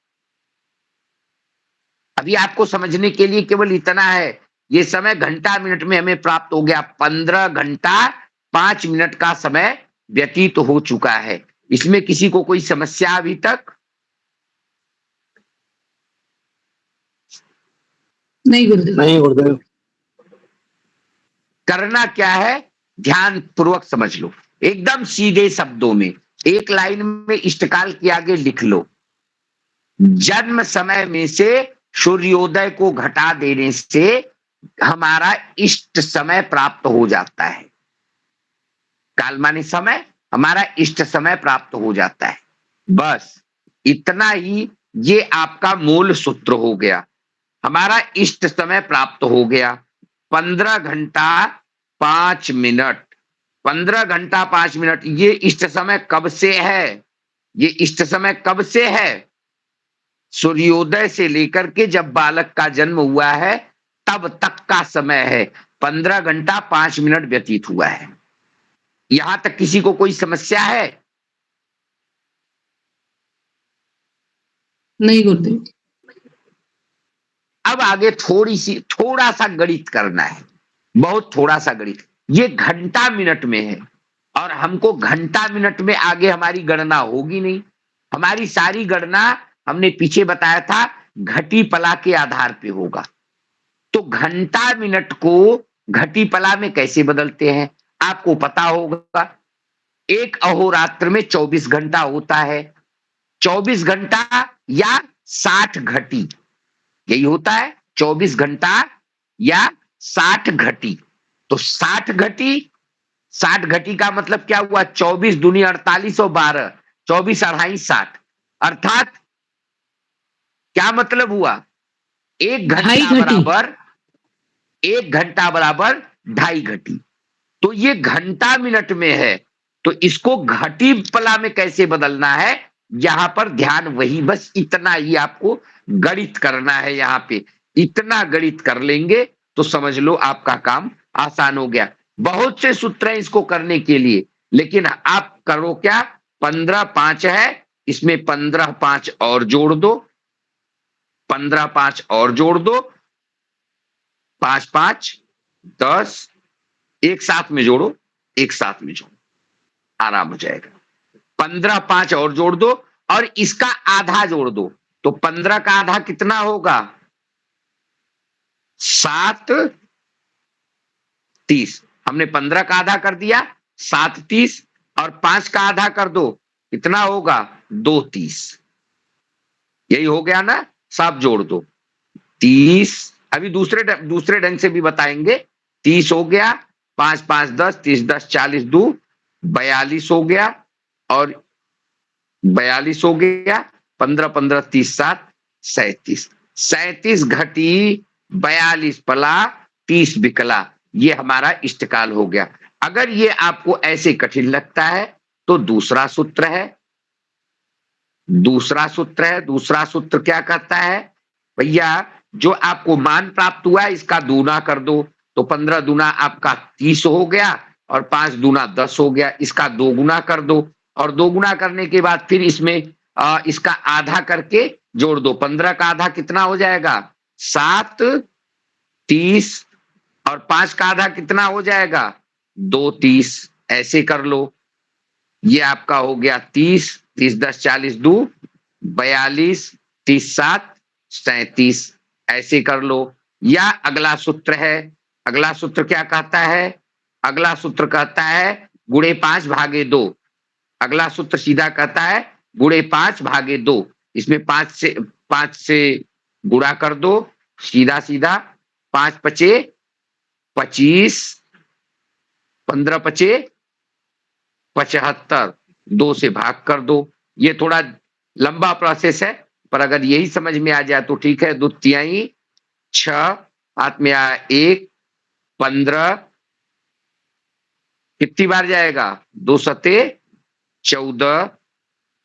अभी आपको समझने के लिए केवल इतना है, ये समय घंटा मिनट में हमें प्राप्त हो गया। 15 घंटा 5 मिनट का समय व्यतीत हो चुका है। इसमें किसी को कोई समस्या अभी तक? नहीं गुरुदेव। नहीं गुरुदेव। करना क्या है ध्यान पूर्वक समझ लो, एकदम सीधे शब्दों में एक लाइन में इष्टकाल के आगे लिख लो, जन्म समय में से सूर्योदय को घटा देने से हमारा इष्ट समय प्राप्त हो जाता है। काल माने समय, हमारा इष्ट समय प्राप्त हो जाता है। बस इतना ही, ये आपका मूल सूत्र हो गया। हमारा इष्ट समय प्राप्त हो गया 15 घंटा 5 मिनट। 15 घंटा 5 मिनट ये इष्ट समय कब से है? ये इष्ट समय कब से है? सूर्योदय से लेकर के जब बालक का जन्म हुआ है तब तक का समय है। 15 घंटा 5 मिनट व्यतीत हुआ है। यहां तक किसी को कोई समस्या है? नहीं गुरुदेव। अब आगे थोड़ा सा गणित करना है, बहुत थोड़ा सा गणित। ये घंटा मिनट में है और हमको घंटा मिनट में आगे हमारी गणना होगी नहीं। हमारी सारी गणना हमने पीछे बताया था घटी पला के आधार पे होगा। तो घंटा मिनट को घटी पला में कैसे बदलते हैं आपको पता होगा। एक अहोरात्र में 24 घंटा होता है। 24 घंटा या 60 घटी, यही होता है 24 घंटा या 60 घटी। तो 60 घटी का मतलब क्या हुआ? 24 दूनी 48 और 12, 24 अढ़ाई 60, अर्थात क्या मतलब हुआ? 1 ढाई घंटा घटी। बराबर 1 घंटा बराबर 2.5 घटी। तो ये घंटा मिनट में है, तो इसको घटी पला में कैसे बदलना है, यहां पर ध्यान वही, बस इतना ही आपको गणित करना है। यहां पे इतना गणित कर लेंगे तो समझ लो आपका काम आसान हो गया। बहुत से सूत्र हैं इसको करने के लिए, लेकिन आप करो क्या, 15/5 है, इसमें 15/5 और जोड़ दो, 15/5 और जोड़ दो, 5/5 10, एक साथ में जोड़ो, एक साथ में जोड़ो, आराम हो जाएगा। 15/5 और जोड़ दो और इसका आधा जोड़ दो, तो 15 का आधा कितना होगा? 7/30। हमने 15 का आधा कर दिया 7/30 और 5 का आधा कर दो, कितना होगा? 2/30। यही हो गया ना, सब जोड़ दो 30। अभी दूसरे ढंग से भी बताएंगे। 30 हो गया, 5×5 10, 30×10 40, 2 42 हो गया, और 42 हो गया, 15×15 30 7 37। 37 घटी 42 पला 30 बिकला, ये हमारा इष्टकाल हो गया। अगर ये आपको ऐसे कठिन लगता है तो दूसरा सूत्र है। दूसरा सूत्र क्या कहता है भैया, जो आपको मान प्राप्त हुआ इसका दूना कर दो, तो 15 दूना आपका 30 हो गया और 5 दूना 10 हो गया। इसका 2 गुना कर दो, और 2 गुना करने के बाद फिर इसमें इसका आधा करके जोड़ दो। 15 का आधा कितना हो जाएगा? 7/30 और 5 का आधा कितना हो जाएगा? 2/30। ऐसे कर लो, ये आपका हो गया 30, 30×10 40, 2 42, 30 7 37। ऐसे कर लो। या अगला सूत्र है, अगला सूत्र क्या कहता है? अगला सूत्र कहता है गुणे 5/2। अगला सूत्र सीधा कहता है गुणे 5/2। इसमें 5 से गुणा कर दो, सीधा सीधा 5×5 25, 15×5 75, 2 से भाग कर दो। ये थोड़ा लंबा प्रोसेस है, पर अगर यही समझ में आ जाए तो ठीक है। 2 तिहाई 6, हाथ में आया 1, 15, कितनी बार जाएगा? 2 सते 14,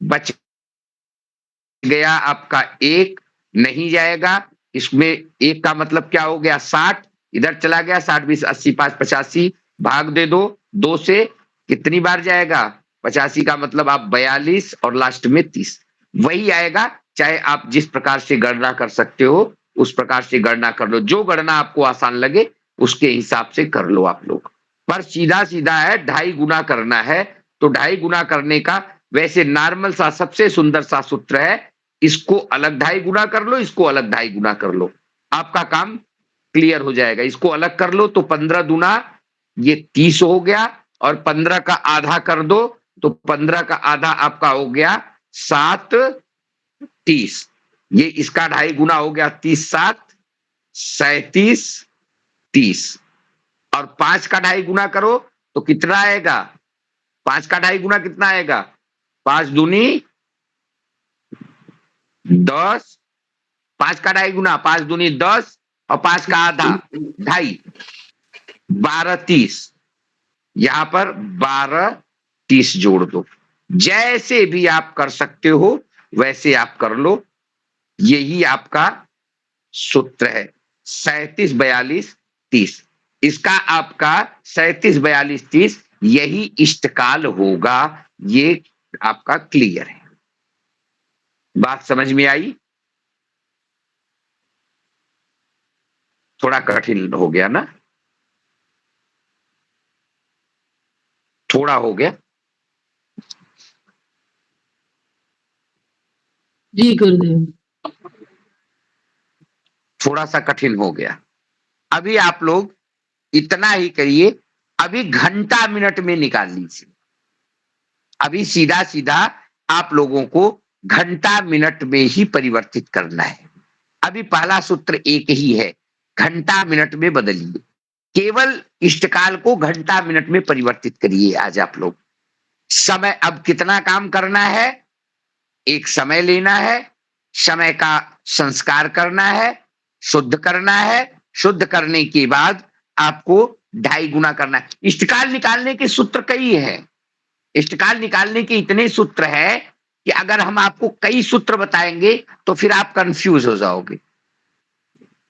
बच गया आपका 1, नहीं जाएगा। इसमें 1 का मतलब क्या हो गया? 60, इधर चला गया 60 20 80 5 85, भाग दे दो 2 से, कितनी बार जाएगा? 85 का मतलब आप 42 और लास्ट में 30, वही आएगा। चाहे आप जिस प्रकार से गणना कर सकते हो उस प्रकार से गणना कर लो, जो गणना आपको आसान लगे उसके हिसाब से कर लो आप लोग। पर सीधा सीधा है 2.5 गुना करना है, तो 2.5 गुना करने का वैसे नॉर्मल सा सबसे सुंदर सा सूत्र है, इसको अलग 2.5 गुना कर लो, इसको अलग 2.5 गुना कर लो, आपका काम क्लियर हो जाएगा। इसको अलग कर लो तो 15 दूना ये 30 हो गया, और 15 का आधा कर दो तो 15 का आधा आपका हो गया 7/30। ये इसका 2.5 गुना हो गया 30 7 37 30, और 5 का 2.5 गुना करो तो कितना आएगा? 5 का 2.5 गुना कितना आएगा? 5 दूनी 10, 5 का 2.5 गुना 5 दूनी 10 और 5 का आधा 2.5, 12/30। यहां पर 12/30 जोड़ दो। जैसे भी आप कर सकते हो वैसे आप कर लो, यही आपका सूत्र है 37 42 30। इसका आपका 37 42 30 यही इष्टकाल होगा। ये आपका क्लियर है, बात समझ में आई? थोड़ा कठिन हो गया ना? थोड़ा हो गया। जी गुरुदेव। थोड़ा सा कठिन हो गया। अभी आप लोग इतना ही करिए, अभी घंटा मिनट में निकाल लीजिए। अभी सीधा सीधा आप लोगों को घंटा मिनट में ही परिवर्तित करना है। अभी पहला सूत्र एक ही है, घंटा मिनट में बदलिए। केवल इष्टकाल को घंटा मिनट में परिवर्तित करिए आज आप लोग। समय अब कितना काम करना है? एक समय लेना है, समय का संस्कार करना है, शुद्ध करना है, शुद्ध करने के बाद आपको 2.5 गुना करना है। इष्टकाल निकालने के सूत्र कई है, इष्टकाल निकालने के इतने सूत्र है कि अगर हम आपको कई सूत्र बताएंगे तो फिर आप कंफ्यूज हो जाओगे।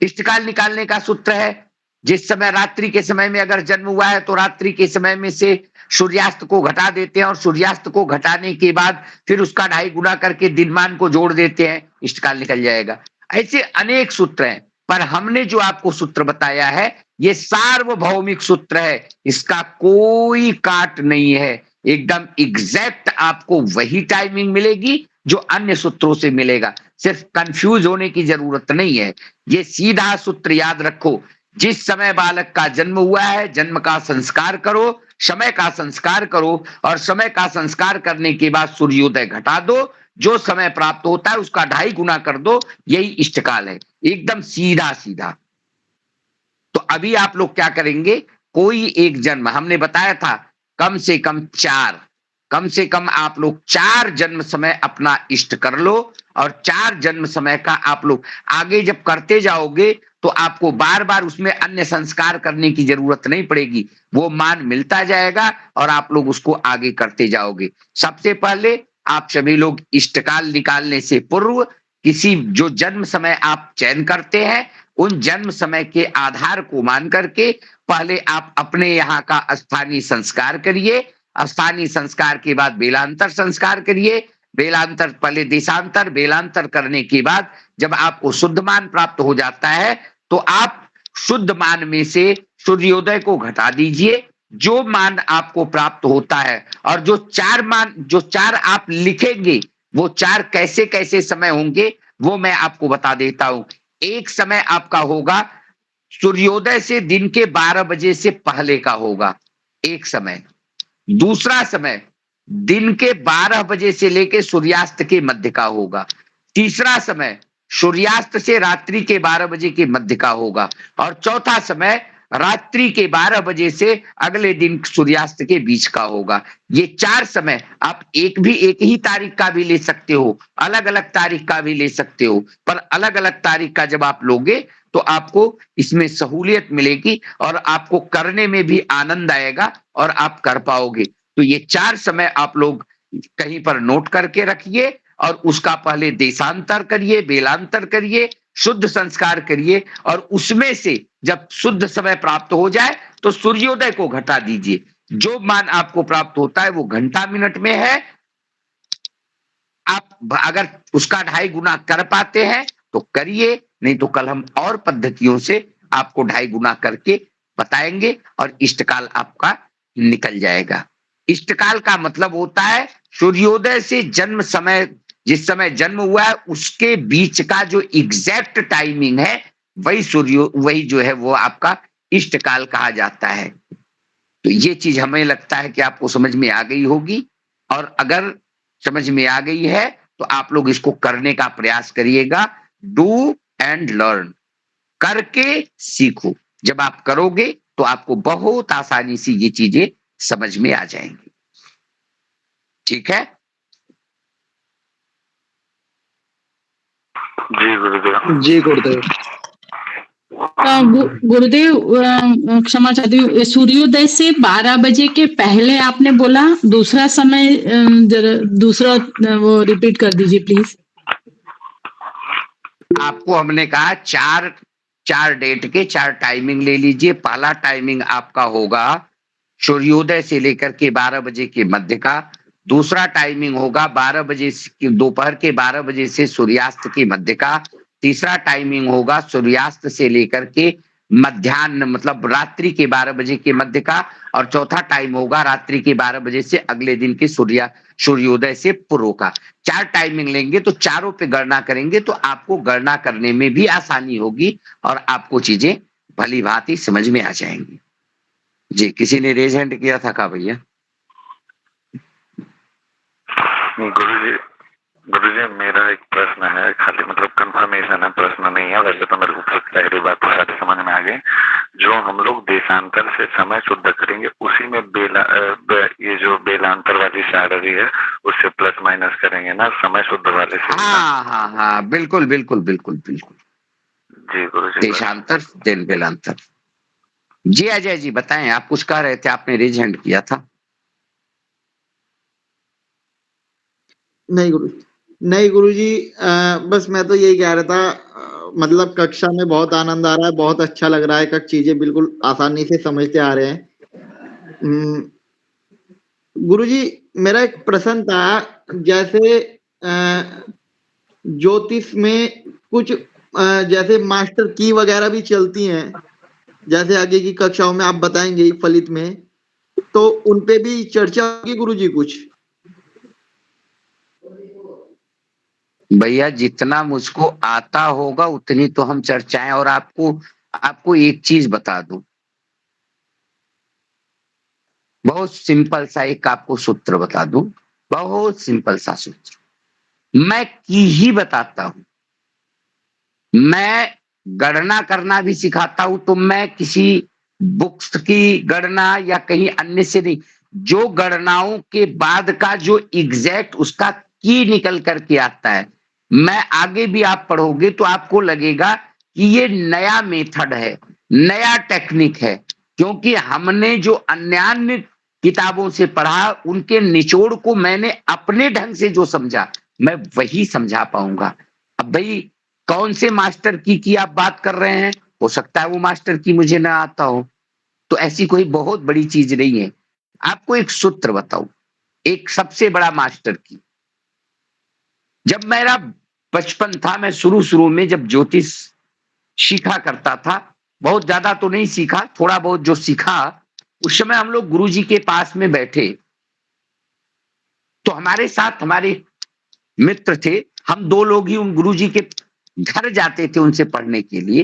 इष्टकाल निकालने का सूत्र है, जिस समय रात्रि के समय में अगर जन्म हुआ है तो रात्रि के समय में से सूर्यास्त को घटा देते हैं और सूर्यास्त को घटाने के बाद फिर उसका 2.5 गुना करके दिनमान को जोड़ देते हैं, इष्टकाल निकल जाएगा। ऐसे अनेक सूत्र हैं, पर हमने जो आपको सूत्र बताया है ये सार्वभौमिक सूत्र है, इसका कोई काट नहीं है, एकदम एग्जैक्ट आपको वही टाइमिंग मिलेगी जो अन्य सूत्रों से मिलेगा। सिर्फ कंफ्यूज होने की जरूरत नहीं है, ये सीधा सूत्र याद रखो। जिस समय बालक का जन्म हुआ है, जन्म का संस्कार करो, समय का संस्कार करो और समय का संस्कार करने के बाद सूर्योदय घटा दो, जो समय प्राप्त होता है उसका 2.5 गुना कर दो, यही इष्टकाल है, एकदम सीधा सीधा। तो अभी आप लोग क्या करेंगे, कोई एक जन्म हमने बताया था कम से कम 4, कम से कम आप लोग 4 जन्म समय अपना इष्ट कर लो और 4 जन्म समय का आप लोग आगे जब करते जाओगे तो आपको बार बार उसमें अन्य संस्कार करने की जरूरत नहीं पड़ेगी, वो मान मिलता जाएगा और आप लोग उसको आगे करते जाओगे। सबसे पहले आप सभी लोग इष्टकाल निकालने से पूर्व किसी जो जन्म समय आप चयन करते हैं उन जन्म समय के आधार को मान करके पहले आप अपने यहाँ का स्थानीय संस्कार करिए, स्थानीय संस्कार के बाद बेलांतर संस्कार करिए, बेलांतर पहले देशांतर, बेलांतर करने के बाद जब आपको शुद्ध मान प्राप्त हो जाता है तो आप शुद्ध मान में से सूर्योदय को घटा दीजिए, जो मान आपको प्राप्त होता है और जो 4 मान, जो 4 आप लिखेंगे वो 4 कैसे कैसे समय होंगे वो मैं आपको बता देता हूं। एक समय आपका होगा सूर्योदय से दिन के 12 बजे से पहले का होगा एक समय, दूसरा समय दिन के 12 बजे से लेकर सूर्यास्त के मध्य का होगा, तीसरा समय सूर्यास्त से रात्रि के 12 बजे के मध्य का होगा और चौथा समय रात्रि के 12 बजे से अगले दिन सूर्यास्त के बीच का होगा। ये 4 समय आप एक ही तारीख का भी ले सकते हो, अलग अलग तारीख का भी ले सकते हो, पर अलग अलग तारीख का जब आप लोगे तो आपको इसमें सहूलियत मिलेगी और आपको करने में भी आनंद आएगा और आप कर पाओगे। तो ये 4 समय आप लोग कहीं पर नोट करके रखिए और उसका पहले देशांतर करिए, बेलांतर करिए, शुद्ध संस्कार करिए और उसमें से जब शुद्ध समय प्राप्त हो जाए तो सूर्योदय को घटा दीजिए। जो मान आपको प्राप्त होता है वो घंटा मिनट में है, आप अगर उसका 2.5 गुना कर पाते हैं तो करिए, नहीं तो कल हम और पद्धतियों से आपको 2.5 गुना करके बताएंगे और इष्टकाल आपका निकल जाएगा। इष्टकाल का मतलब होता है सूर्योदय से जन्म समय, जिस समय जन्म हुआ है उसके बीच का जो एग्जैक्ट टाइमिंग है वही जो है वो आपका इष्टकाल कहा जाता है। तो ये चीज हमें लगता है कि आपको समझ में आ गई होगी और अगर समझ में आ गई है तो आप लोग इसको करने का प्रयास करिएगा। डू एंड लर्न, करके सीखो। जब आप करोगे तो आपको बहुत आसानी से ये चीजें समझ में आ जाएंगी। ठीक है जी गुरुदेव। जी गुरुदेव। गुरुदेव क्षमा चाहती हूँ, सूर्योदय से 12 बजे के पहले आपने बोला, दूसरा समय जरा दूसरा वो रिपीट कर दीजिए प्लीज। आपको हमने कहा 4 डेट के 4 टाइमिंग ले लीजिए। पहला टाइमिंग आपका होगा सूर्योदय से लेकर के 12 बजे के मध्य का, दूसरा टाइमिंग होगा 12 बजे दोपहर के 12 बजे से सूर्यास्त के मध्य का, तीसरा टाइमिंग होगा सूर्यास्त से लेकर के मध्याह्न मतलब रात्रि के 12 बजे के मध्य का और चौथा टाइम होगा रात्रि के 12 बजे से अगले दिन के सूर्योदय से पूर्व का। 4 टाइमिंग लेंगे तो चारों पे गणना करेंगे तो आपको गणना करने में भी आसानी होगी और आपको चीजें भली भांति समझ में आ जाएंगी। जी, किसी ने रेज हैंड किया था का भैया? गुरुजी गुरुजी मेरा एक प्रश्न है, खाली मतलब कंफर्मेशन है, प्रश्न नहीं है। वैसे तो मेरे को पहली बात तो सारी समझ में आ गई। जो हम लोग देशांतर से समय शुद्ध करेंगे उसी में ये जो बेलांतर वाली शायरी है उससे प्लस माइनस करेंगे ना, समय शुद्ध वाले से। हाँ हाँ हाँ, बिल्कुल बिल्कुल बिल्कुल बिल्कुल। जी गुरुजी। देशांतर देन बेलांतर। जी अजय जी बताएं, आप कुछ कह रहे थे, आपने रेज हैंड किया था। नहीं गुरु, नहीं गुरुजी, बस मैं तो यही कह रहा था, मतलब कक्षा में बहुत आनंद आ रहा है, बहुत अच्छा लग रहा है, कब चीजें बिल्कुल आसानी से समझते आ रहे हैं। गुरुजी मेरा एक प्रश्न था, जैसे ज्योतिष में कुछ जैसे मास्टर की वगैरह भी चलती हैं, जैसे आगे की कक्षाओं में आप बताएंगे फलित में, तो उनपे भी चर्चा होगी गुरुजी कुछ? भैया जितना मुझको आता होगा उतनी तो हम चर्चाएं, और आपको आपको एक चीज बता दूं, बहुत सिंपल सा एक आपको सूत्र बता दूं, बहुत सिंपल सा सूत्र मैं की ही बताता हूं। मैं गणना करना भी सिखाता हूं, तो मैं किसी बुक्स की गणना या कहीं अन्य से नहीं, जो गणनाओं के बाद का जो एग्जैक्ट उसका की निकल करके आता है, मैं आगे भी आप पढ़ोगे तो आपको लगेगा कि ये नया मेथड है, नया टेक्निक है, क्योंकि हमने जो अन्य किताबों से पढ़ा उनके निचोड़ को मैंने अपने ढंग से जो समझा मैं वही समझा पाऊंगा। अब भाई कौन से मास्टर की आप बात कर रहे हैं, हो सकता है वो मास्टर की मुझे ना आता हो, तो ऐसी कोई बहुत बड़ी चीज नहीं है। आपको एक सूत्र बताऊं, एक सबसे बड़ा मास्टर की, जब मेरा बचपन था, मैं शुरू शुरू में जब ज्योतिष सीखा करता था, बहुत ज्यादा तो नहीं सीखा, थोड़ा बहुत जो सीखा, उस समय हम लोग गुरुजी के पास में बैठे, तो हमारे साथ हमारे मित्र थे, हम दो लोग ही उन गुरुजी के घर जाते थे उनसे पढ़ने के लिए।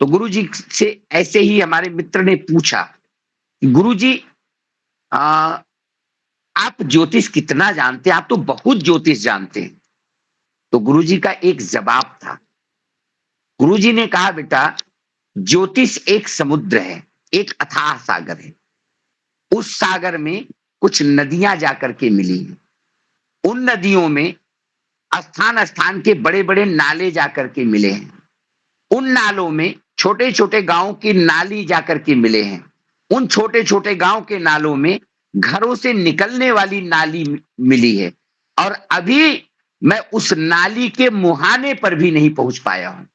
तो गुरुजी से ऐसे ही हमारे मित्र ने पूछा, गुरुजी आप ज्योतिष कितना जानते हैं, आप तो बहुत ज्योतिष जानते हैं। तो गुरुजी का एक जवाब था, गुरुजी ने कहा बेटा ज्योतिष एक समुद्र है, एक अथाह सागर है, उस सागर में कुछ नदियां जाकर के मिली हैं, उन नदियों में स्थान स्थान के बड़े बड़े नाले जाकर के मिले हैं, उन नालों में छोटे छोटे गांव की नाली जाकर के मिले हैं, उन छोटे छोटे गांव के नालों में घरों से निकलने वाली नाली मिली है, और अभी मैं उस नाली के मुहाने पर भी नहीं पहुंच पाया हूं।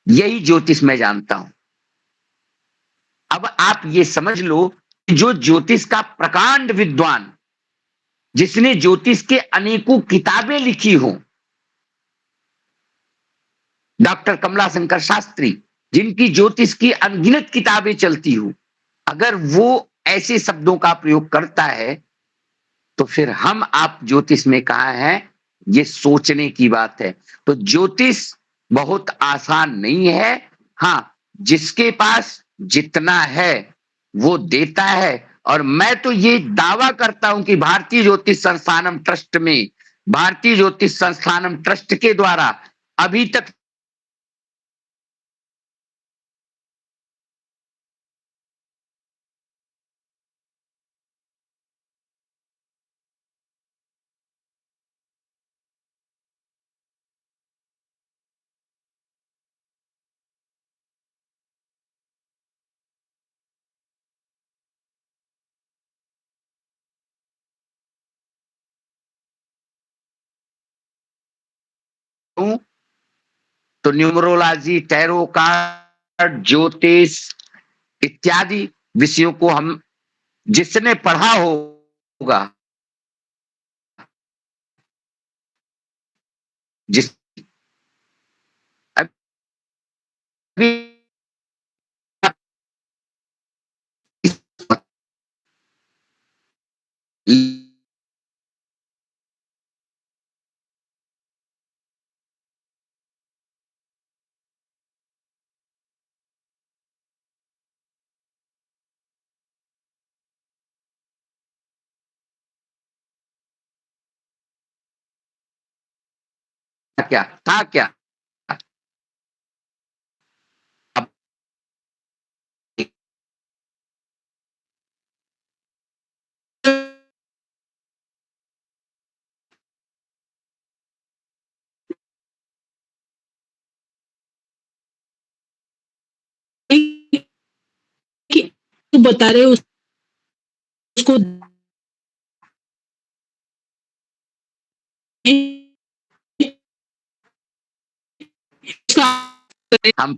यही ज्योतिष मैं जानता हूं। अब आप ये समझ लो कि जो ज्योतिष का प्रकांड विद्वान, जिसने ज्योतिष के अनेकों किताबें लिखी हो, डॉक्टर कमलाशंकर शास्त्री, जिनकी ज्योतिष की अनगिनत किताबें चलती हो, अगर वो ऐसे शब्दों का प्रयोग करता है, तो फिर हम आप ज्योतिष में कहा है, ये सोचने की बात है। तो ज्योतिष बहुत आसान नहीं है। हाँ, जिसके पास जितना है वो देता है, और मैं तो ये दावा करता हूं कि भारतीय ज्योतिष संस्थानम ट्रस्ट में, भारतीय ज्योतिष संस्थानम ट्रस्ट के द्वारा अभी तक हूं, तो न्यूमरोलॉजी, टैरो कार्ड, ज्योतिष इत्यादि विषयों को हम, जिसने पढ़ा होगा, जिस अभी क्या था क्या? अब कि तू बता रहे हो उसको हम